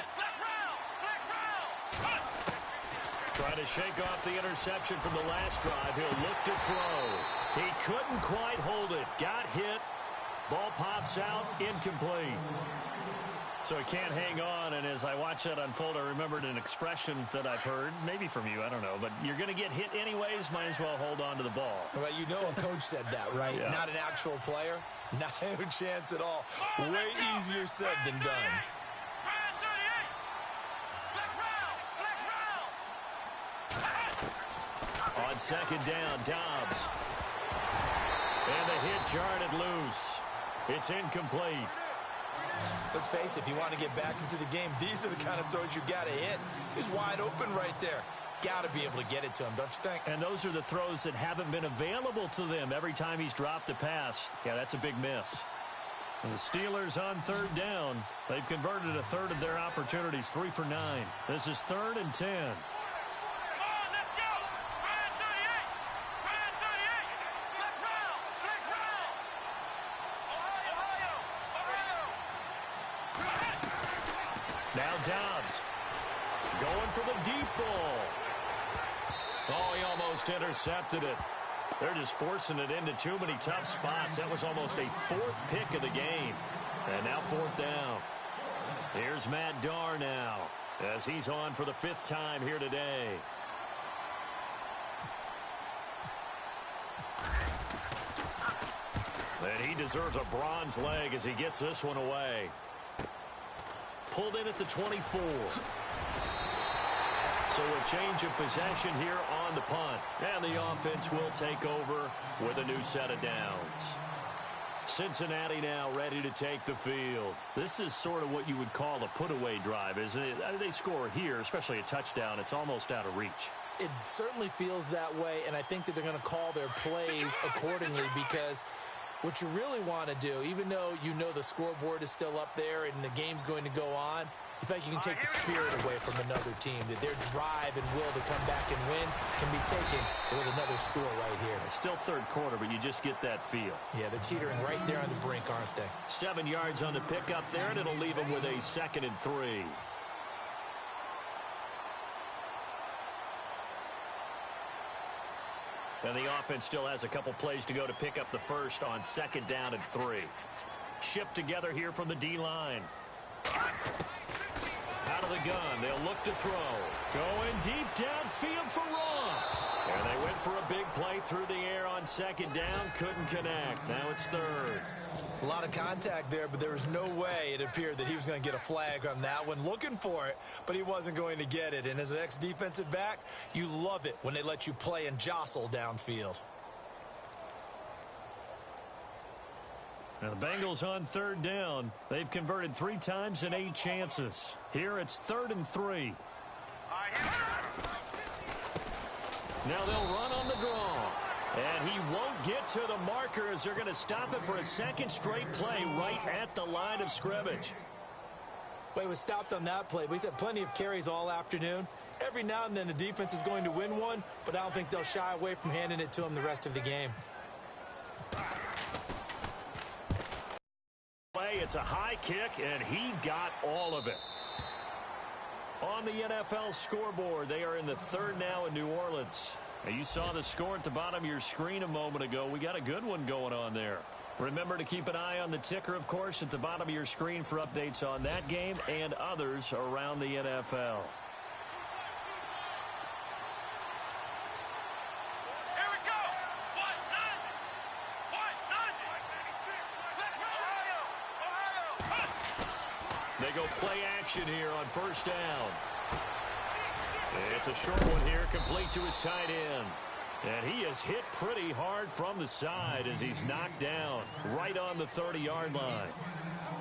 Trying to shake off the interception from the last drive. He'll look to throw. He couldn't quite hold it. Got hit. Ball pops out. Incomplete. So he can't hang on, and as I watch that unfold, I remembered an expression that I've heard, maybe from you, I don't know, but you're going to get hit anyways, might as well hold on to the ball. Well, you know a coach said that, right? Yeah. Not an actual player. Not a chance at all. Way easier said than done. On second down, Dobbs. And the hit jarred it loose. It's incomplete. Let's face it, if you want to get back into the game, these are the kind of throws you got to hit. He's wide open right there. Got to be able to get it to him, don't you think? And those are the throws that haven't been available to them every time he's dropped a pass. Yeah, that's a big miss. And the Steelers on third down. They've converted a third of their opportunities, 3 for 9. This is 3rd and 10. Now Dobbs going for the deep ball. Oh, he almost intercepted it. They're just forcing it into too many tough spots. That was almost a 4th pick of the game. And now 4th down. Here's Matt Darr now as he's on for the 5th time here today. And he deserves a bronze leg as he gets this one away. Pulled in at the 24. So a change of possession here on the punt. And the offense will take over with a new set of downs. Cincinnati now ready to take the field. This is sort of what you would call a put-away drive, isn't it? They score here, especially a touchdown. It's almost out of reach. It certainly feels that way, and I think that they're going to call their plays accordingly because what you really want to do, even though you know the scoreboard is still up there and the game's going to go on, you think you can take the spirit away from another team, that their drive and will to come back and win can be taken with another score right here. It's still 3rd quarter, but you just get that feel. Yeah, they're teetering right there on the brink, aren't they? 7 yards on the pickup there, and it'll leave them with a 2nd and 3. And the offense still has a couple plays to go to pick up the first on 2nd down and 3. Shift together here from the D-line. Out of the gun, they'll look to throw. Going deep downfield for Ross. And they went for a big play through the air on 2nd down. Couldn't connect. Now it's 3rd. A lot of contact there, but there was no way it appeared that he was going to get a flag on that one. Looking for it, but he wasn't going to get it. And as an ex-defensive back, you love it when they let you play and jostle downfield. Now the Bengals on 3rd down. They've converted 3 times in 8 chances. Here it's 3rd and 3. Now they'll run on the draw. And he won't get to the marker as they're going to stop him for a 2nd straight play right at the line of scrimmage. Well, he was stopped on that play, but he's had plenty of carries all afternoon. Every now and then the defense is going to win one, but I don't think they'll shy away from handing it to him the rest of the game. It's a high kick, and he got all of it. On the NFL scoreboard, they are in the 3rd now in New Orleans. Now, you saw the score at the bottom of your screen a moment ago. We got a good one going on there. Remember to keep an eye on the ticker, of course, at the bottom of your screen for updates on that game and others around the NFL. They go play action here on 1st down. It's a short one here, complete to his tight end. And he is hit pretty hard from the side as he's knocked down right on the 30-yard line.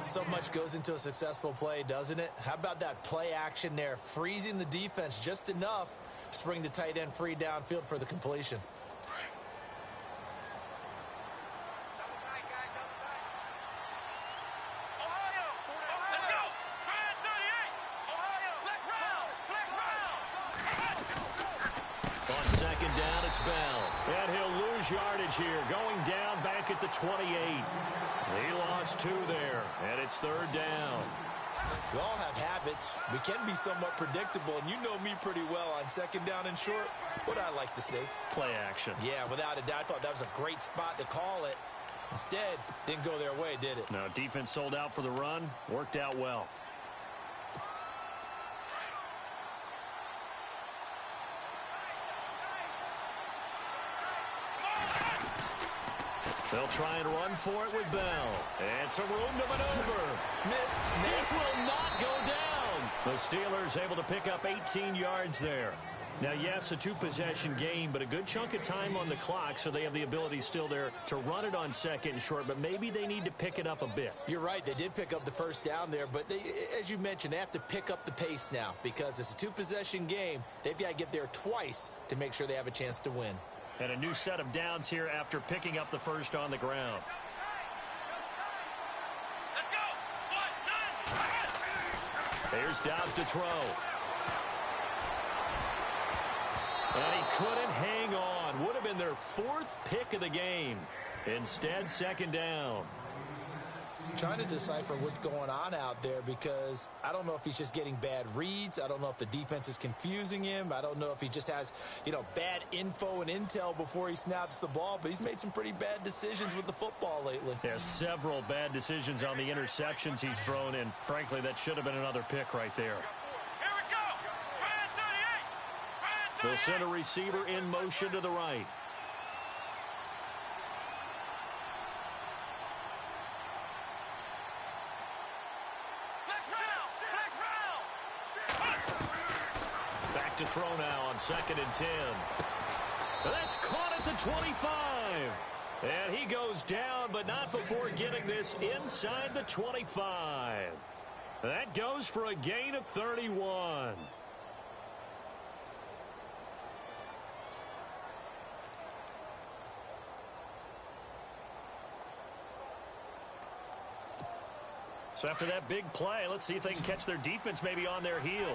So much goes into a successful play, doesn't it? How about that play action there, freezing the defense just enough to bring the tight end free downfield for the completion. it's Bell. And he'll lose yardage here, going down back at the 28. He lost 2 there, and it's 3rd down. We all have habits. We can be somewhat predictable, and you know me pretty well on 2nd down and short. What I like to say? Play action. Yeah, without a doubt. I thought that was a great spot to call it. Instead, didn't go their way, did it? No, defense sold out for the run. Worked out well. They'll try and run for it with Bell. And some room to maneuver. Missed. This will not go down. The Steelers able to pick up 18 yards there. Now, yes, a 2-possession game, but a good chunk of time on the clock, so they have the ability still there to run it on 2nd and short, but maybe they need to pick it up a bit. You're right. They did pick up the 1st down there, but they, as you mentioned, they have to pick up the pace now because it's a 2-possession game. They've got to get there twice to make sure they have a chance to win. And a new set of downs here after picking up the 1st on the ground. Here's Dobbs to throw. And he couldn't hang on. Would have been their 4th pick of the game. Instead, 2nd down. Trying to decipher what's going on out there because I don't know if he's just getting bad reads. I don't know if the defense is confusing him. I don't know if he just has, bad info and intel before he snaps the ball. But he's made some pretty bad decisions with the football lately. There's several bad decisions on the interceptions he's thrown, and frankly, that should have been another pick right there. They'll send a receiver in motion to the right. Back to throw now on 2nd and 10. That's caught at the 25. And he goes down, but not before getting this inside the 25. That goes for a gain of 31. So after that big play, let's see if they can catch their defense maybe on their heels.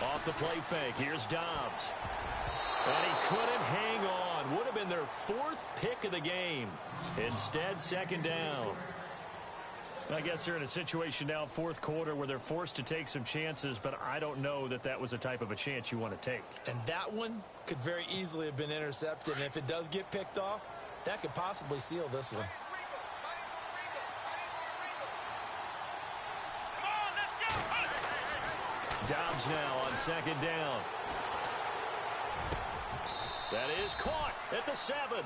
Off the play fake, here's Dobbs. And he couldn't hang on. Would have been their 4th pick of the game. Instead, 2nd down. I guess they're in a situation now, 4th quarter, where they're forced to take some chances, but I don't know that that was the type of a chance you want to take. And that one could very easily have been intercepted, and if it does get picked off, that could possibly seal this one. Dobbs now on 2nd down. That is caught at the 7.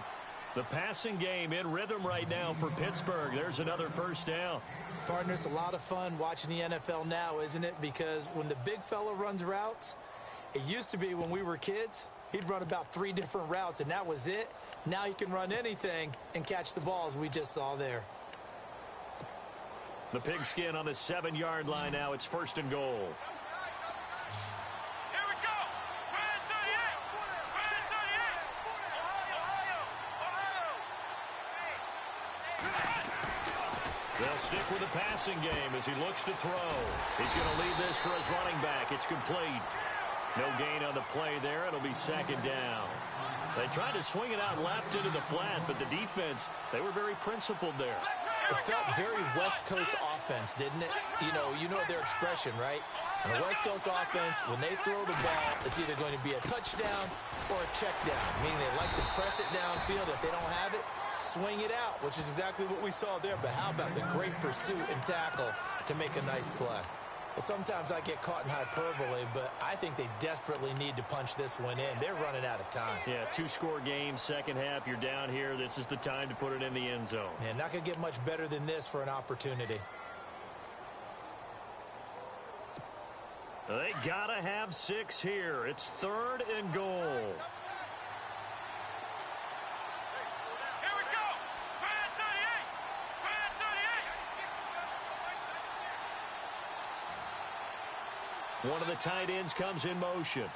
The passing game in rhythm right now for Pittsburgh. There's another 1st down. Partner, it's a lot of fun watching the NFL now, isn't it? Because when the big fella runs routes, it used to be when we were kids, he'd run about 3 different routes, and that was it. Now he can run anything and catch the balls we just saw there. The pigskin on the 7-yard line now. It's 1st and goal. They'll stick with the passing game as he looks to throw. He's going to leave this for his running back. It's complete. No gain on the play there. It'll be 2nd down. They tried to swing it out left into the flat, but the defense, they were very principled there. It felt very West Coast offense, didn't it? You know their expression, right? On the West Coast offense, when they throw the ball, it's either going to be a touchdown or a check down, meaning they like to press it downfield. If they don't have it, swing it out, which is exactly what we saw there. But how about the great pursuit and tackle to make a nice play? Well, sometimes I get caught in hyperbole, but I think they desperately need to punch this one in. They're running out of time. Yeah, 2-score game, 2nd half. You're down here. This is the time to put it in the end zone. Yeah, not going to get much better than this for an opportunity. They got to have 6 here. It's 3rd and goal. One of the tight ends comes in motion.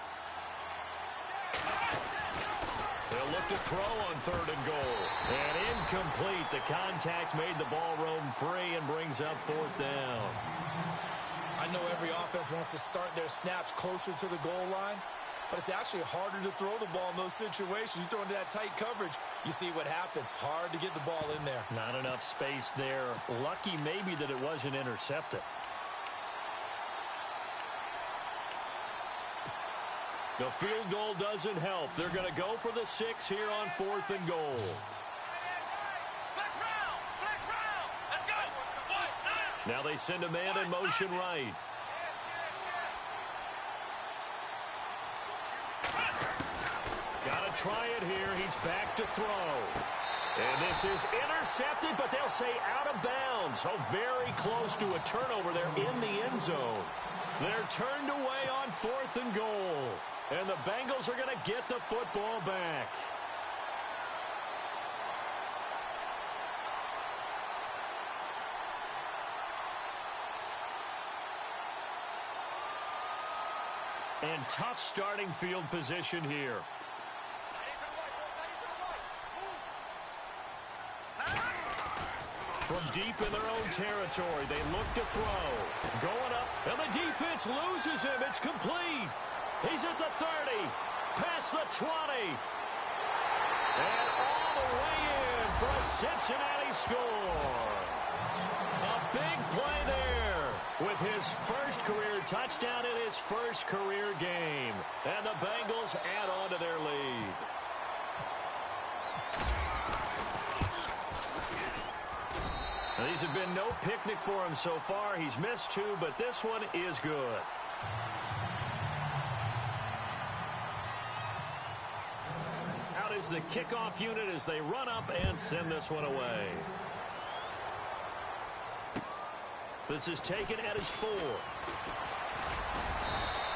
They'll look to throw on 3rd and goal. And incomplete. The contact made the ball roam free and brings up 4th down. I know every offense wants to start their snaps closer to the goal line, but it's actually harder to throw the ball in those situations. You throw into that tight coverage, you see what happens. Hard to get the ball in there. Not enough space there. Lucky maybe that it wasn't intercepted. The field goal doesn't help. They're going to go for the 6 here on 4th and goal. Now they send a man in motion right. Got to try it here. He's back to throw. And this is intercepted, but they'll say out of bounds. So very close to a turnover there in the end zone. They're turned away on 4th and goal. And the Bengals are going to get the football back. And tough starting field position here. From deep in their own territory, they look to throw. Going up, and the defense loses him. It's complete. He's at the 30, past the 20. And all the way in for a Cincinnati score. A big play there with his first career touchdown in his first career game. And the Bengals add on to their lead. Now, these have been no picnic for him so far. He's missed 2, but this one is good. Out is the kickoff unit as they run up and send this one away. This is taken at his 4.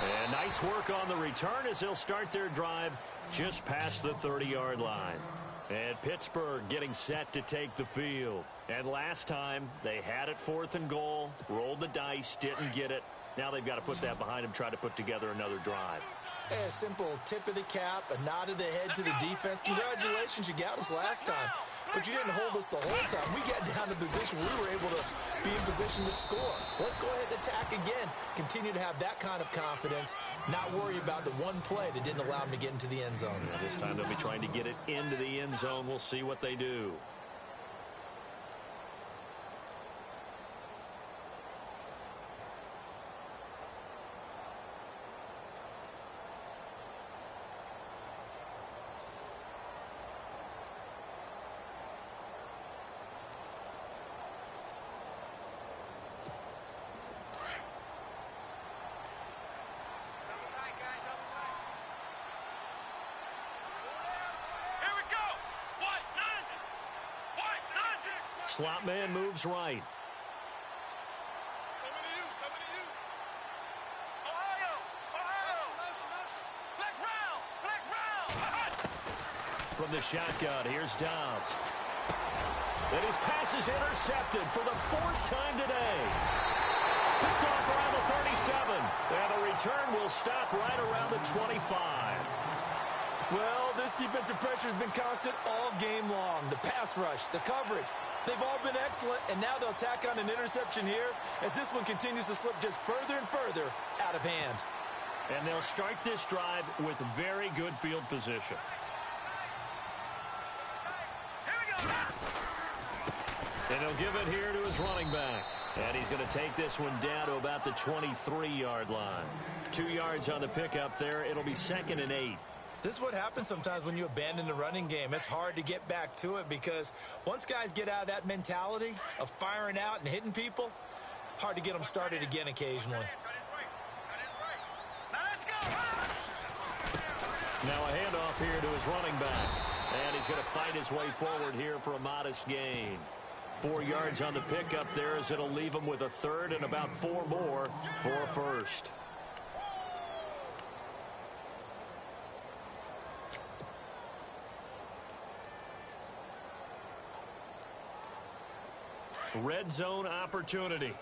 And nice work on the return as they'll start their drive just past the 30-yard line. And Pittsburgh getting set to take the field. And last time, they had it 4th and goal, rolled the dice, didn't get it. Now they've got to put that behind them, try to put together another drive. A simple tip of the cap, a nod of the head to the defense. Congratulations, you got us last time. But you didn't hold us the whole time. We got down to position. We were able to be in position to score. Let's go ahead and attack again. Continue to have that kind of confidence. Not worry about the one play that didn't allow them to get into the end zone. Yeah, this time they'll be trying to get it into the end zone. We'll see what they do. Slot man moves right. From the shotgun, here's Dobbs. And his pass is intercepted for the 4th time today. Picked off around the 37. And the return will stop right around the 25. Well, this defensive pressure has been constant all game long. The pass rush, the coverage, they've all been excellent, and now they'll tack on an interception here as this one continues to slip just further and further out of hand. And they'll start this drive with very good field position. And he'll give it here to his running back. And he's going to take this one down to about the 23-yard line. 2 yards on the pickup there. It'll be 2nd and 8. This is what happens sometimes when you abandon the running game. It's hard to get back to it because once guys get out of that mentality of firing out and hitting people, hard to get them started again occasionally. Now a handoff here to his running back. And he's going to fight his way forward here for a modest gain. 4 yards on the pickup there as it'll leave him with a 3rd and about 4 more for a first. Red zone opportunity.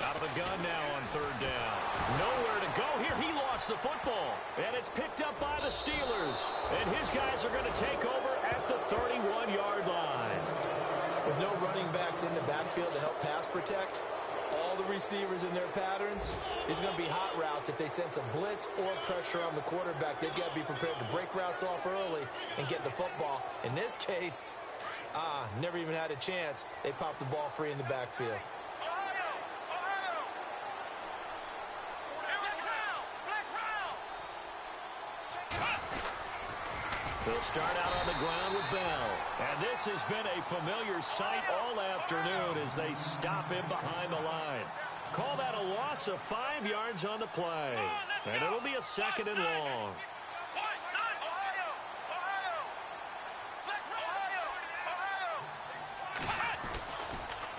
Out of the gun now on third down. Nowhere to go here. He lost the football. And it's picked up by the Steelers. And his guys are going to take over at the 31-yard line. With no running backs in the backfield to help pass protect, all the receivers in their patterns, it's going to be hot routes if they sense a blitz or pressure on the quarterback. They've got to be prepared to break routes off early and get the football. In this case, never even had a chance. They popped the ball free in the backfield. They'll start out on the ground with Bell. And this has been a familiar sight all afternoon as they stop him behind the line. Call that a loss of 5 yards on the play. And it'll be a second and long.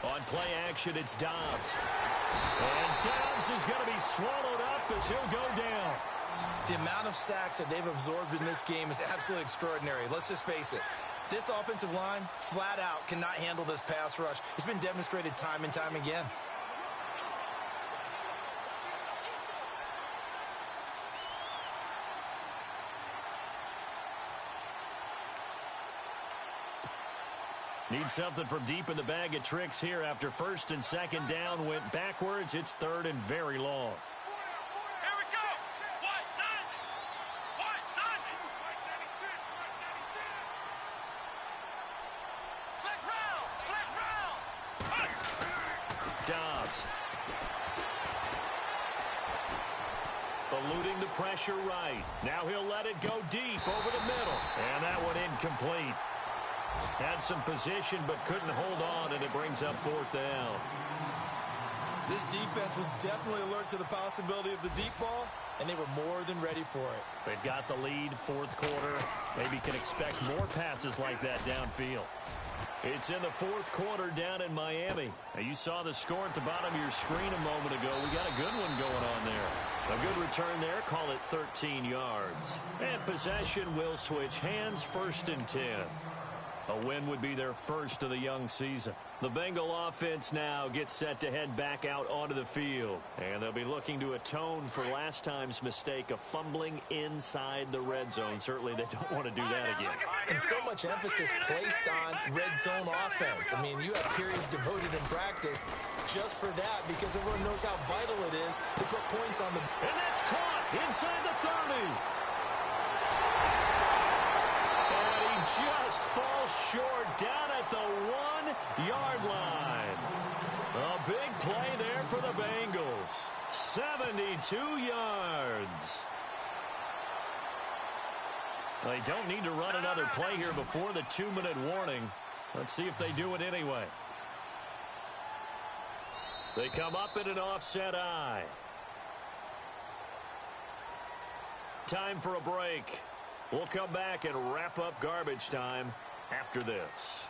On play action, it's Dobbs. And Dobbs is going to be swallowed up as he'll go down. The amount of sacks that they've absorbed in this game is absolutely extraordinary. Let's just face it. This offensive line, flat out, cannot handle this pass rush. It's been demonstrated time and time again. Need something from deep in the bag of tricks here after first and second down went backwards. It's third and very long. Dobbs. Eluding the pressure right. Now he'll let it go deep over the middle. And that one incomplete. Had some position but couldn't hold on, and it brings up fourth down. This defense was definitely alert to the possibility of the deep ball, and they were more than ready for it. They've got the lead, fourth quarter. Maybe can expect more passes like that downfield. It's in the fourth quarter down in Miami. Now, you saw the score at the bottom of your screen a moment ago. We got a good one going on there. A good return there. Call it 13 yards. And possession will switch hands, first and 10. A win would be their first of the young season. The Bengal offense now gets set to head back out onto the field. And they'll be looking to atone for last time's mistake of fumbling inside the red zone. Certainly they don't want to do that again. And so much emphasis placed on red zone offense. I mean, you have periods devoted in practice just for that because everyone knows how vital it is to put points on the... And that's caught inside the 30. Just falls short down at the 1-yard line. A big play there for the Bengals. 72 yards. They don't need to run another play here before the 2-minute warning. Let's see if they do it anyway. They come up in an offset eye. Time for a break. We'll come back and wrap up garbage time after this.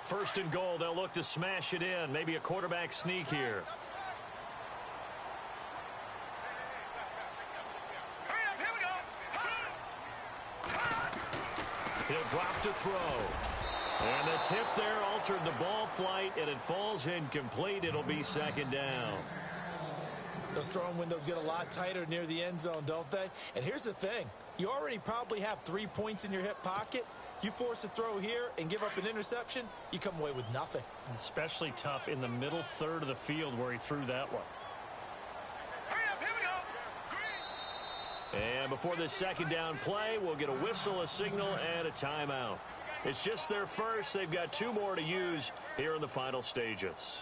First and goal, they'll look to smash it in. Maybe a quarterback sneak here. He'll drop to throw. And the tip there altered the ball flight, and it falls incomplete. It'll be second down. Those throwing windows get a lot tighter near the end zone, don't they? And here's the thing. You already probably have 3 points in your hip pocket. You force a throw here and give up an interception, you come away with nothing. Especially tough in the middle third of the field where he threw that one. And before this second down play, we'll get a whistle, a signal, and a timeout. It's just their first. They've got 2 more to use here in the final stages.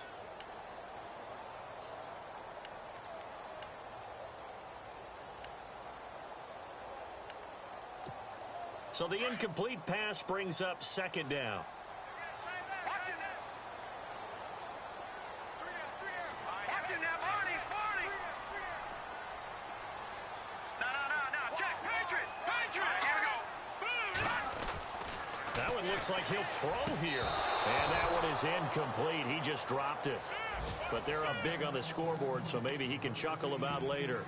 So the incomplete pass brings up second down. That one looks like he'll throw here. And that one is incomplete. He just dropped it. But they're up big on the scoreboard, so maybe he can chuckle about later.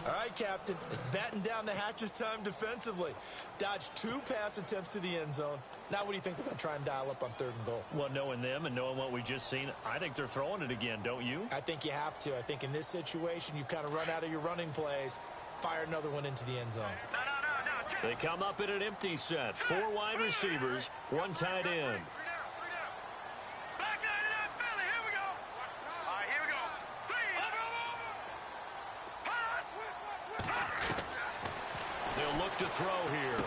All right, Captain. It's batten down the hatches time defensively. Dodged 2 pass attempts to the end zone. Now what do you think they're going to try and dial up on 3rd and goal? Well, knowing them and knowing what we just seen, I think they're throwing it again, don't you? I think you have to. I think in this situation, you've kind of run out of your running plays. Fire another one into the end zone. They come up in an empty set. 4 wide receivers, 1 tight end. They'll look to throw here.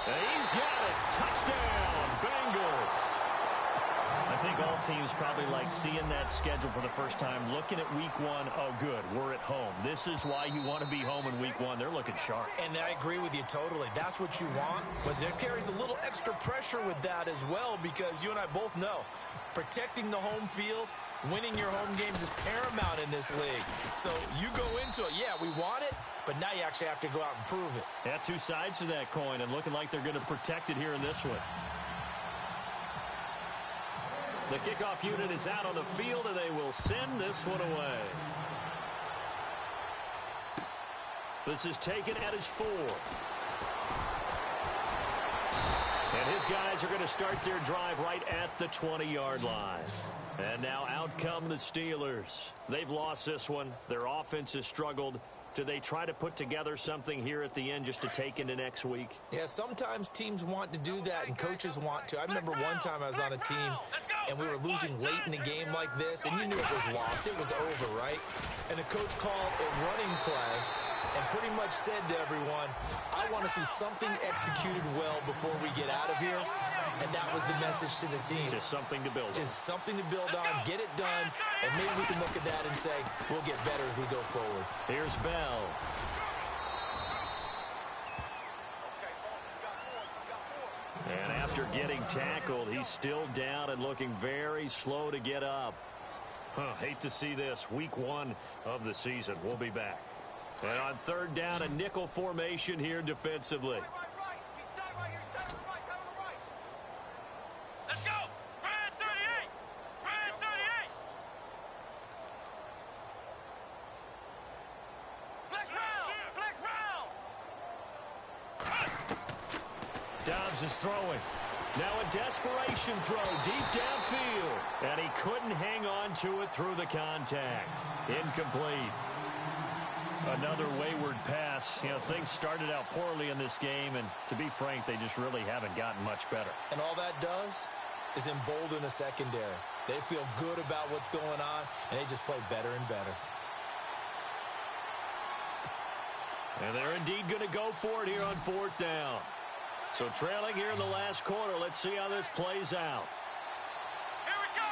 And he's got it. Touchdown, Bengals. I think all teams probably like seeing that schedule for the first time, looking at week 1. Oh, good, we're at home. This is why you want to be home in week 1. They're looking sharp. And I agree with you totally. That's what you want. But there carries a little extra pressure with that as well, because you and I both know protecting the home field, winning your home games is paramount in this league. So you go into it, yeah, we want it, but now you actually have to go out and prove it. Yeah, 2 sides to that coin, and looking like they're going to protect it here in this one. The kickoff unit is out on the field, and they will send this one away. This is taken at his 4. And his guys are going to start their drive right at the 20-yard line. And now out come the Steelers. They've lost this one. Their offense has struggled. Do they try to put together something here at the end just to take into next week? Yeah, sometimes teams want to do that and coaches want to. I remember one time I was on a team and we were losing late in a game like this, and you knew it was lost. It was over, right? And the coach called a running play and pretty much said to everyone, I want to see something executed well before we get out of here. And that was the message to the team. Just something to build on. Just something to build on, get it done, and maybe we can look at that and say, we'll get better as we go forward. Here's Bell. And after getting tackled, he's still down and looking very slow to get up. Hate to see this. Week 1 of the season. We'll be back. And on 3rd down, a nickel formation here defensively. Dobbs is throwing. Now a desperation throw deep downfield. And he couldn't hang on to it through the contact. Incomplete. Another wayward pass. You know, things started out poorly in this game, and to be frank, they just really haven't gotten much better. And all that does is embolden a secondary. They feel good about what's going on, and they just play better and better. And they're indeed going to go for it here on 4th down. So trailing here in the last quarter. Let's see how this plays out. Here we go.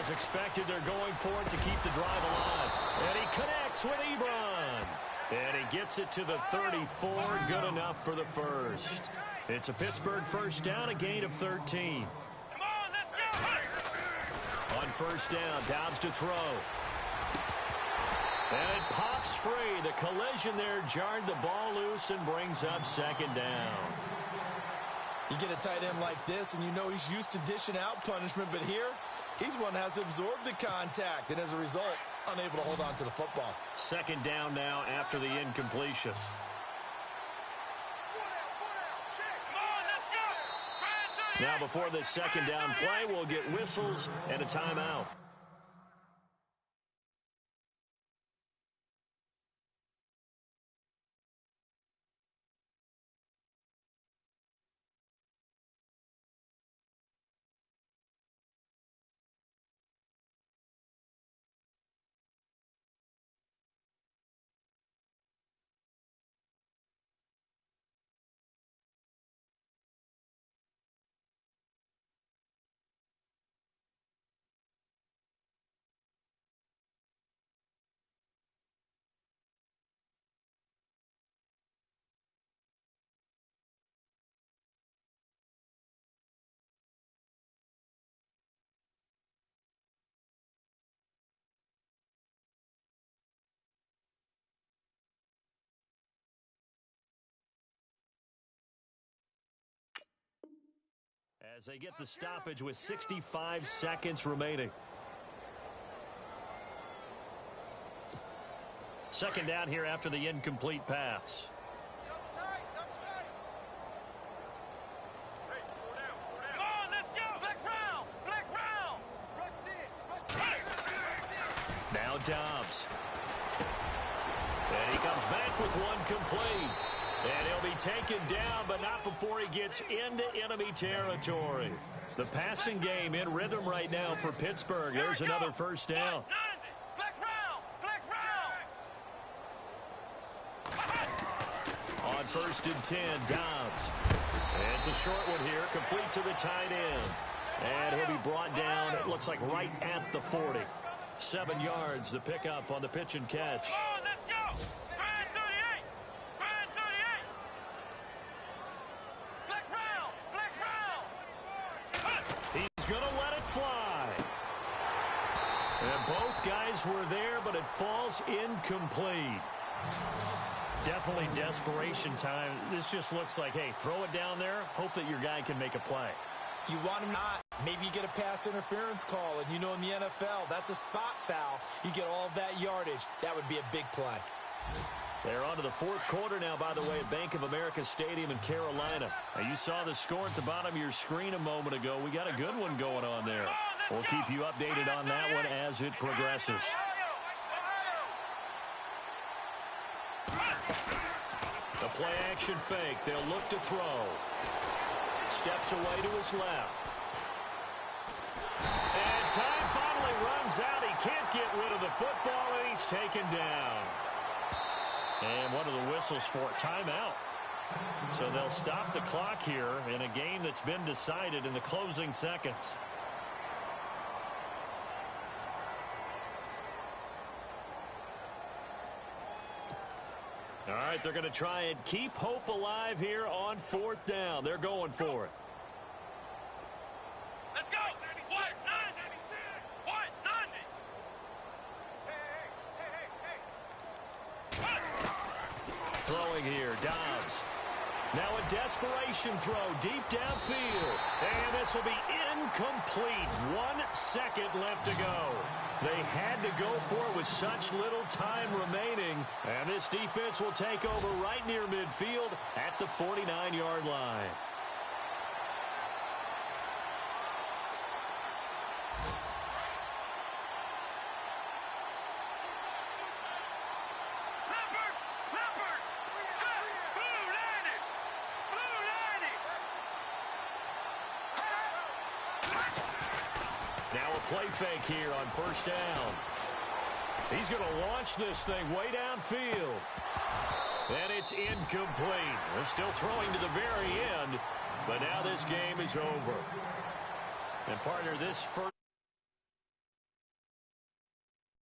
As expected, they're going for it to keep the drive alive. And he connects with Ebron. And he gets it to the 34. Good enough for the first. It's a Pittsburgh first down, a gain of 13. Come on, let's go. On 1st down, Dobbs to throw. And it pops free. The collision there jarred the ball loose and brings up 2nd down. You get a tight end like this, and you know he's used to dishing out punishment, but here, he's one that has to absorb the contact, and as a result, unable to hold on to the football. 2nd down now after the incompletion. Now before this 2nd down play, we'll get whistles and a timeout. As they get the stoppage with 65 seconds remaining. Second down here after the incomplete pass. Come on, let's go. Flex round. Flex round. Now Dobbs. And he comes back with one complete. And he'll be taken down, but not before he gets into enemy territory. The passing game in rhythm right now for Pittsburgh. There's another first down. Flex round. Flex round. On 1st and 10, Dobbs. And it's a short one here, complete to the tight end. And he'll be brought down, it looks like right at the 40. 7 yards, the pickup on the pitch and catch. Come on, let's go. Grind 38. Grind 38. Flex round. Flex round. He's going to let it fly. And both guys were there, but it falls incomplete. Definitely desperation time. This just looks like, hey, throw it down there, hope that your guy can make a play. You want him not. Maybe you get a pass interference call, and you know in the NFL, that's a spot foul. You get all of that yardage. That would be a big play. They're on to the fourth quarter now, by the way, at Bank of America Stadium in Carolina. Now, you saw the score at the bottom of your screen a moment ago. We got a good one going on there. We'll keep you updated on that one as it progresses. The play action fake. They'll look to throw. Steps away to his left. And time finally runs out. He can't get rid of the football, and he's taken down. And one of the whistles for a timeout. So they'll stop the clock here in a game that's been decided in the closing seconds. All right, they're going to try and keep hope alive here on 4th down. They're going for it. Let's go. What? 90. What? 90. Throwing here, Dobbs. Now a desperation throw deep downfield. And this will be incomplete. 1 second left to go. They had to go for it with such little time remaining. And this defense will take over right near midfield at the 49-yard line. Leopard. Blue 90. Now a play fake here on 1st down. He's going to launch this thing way downfield. And it's incomplete. They're still throwing to the very end, but now this game is over. And partner, this first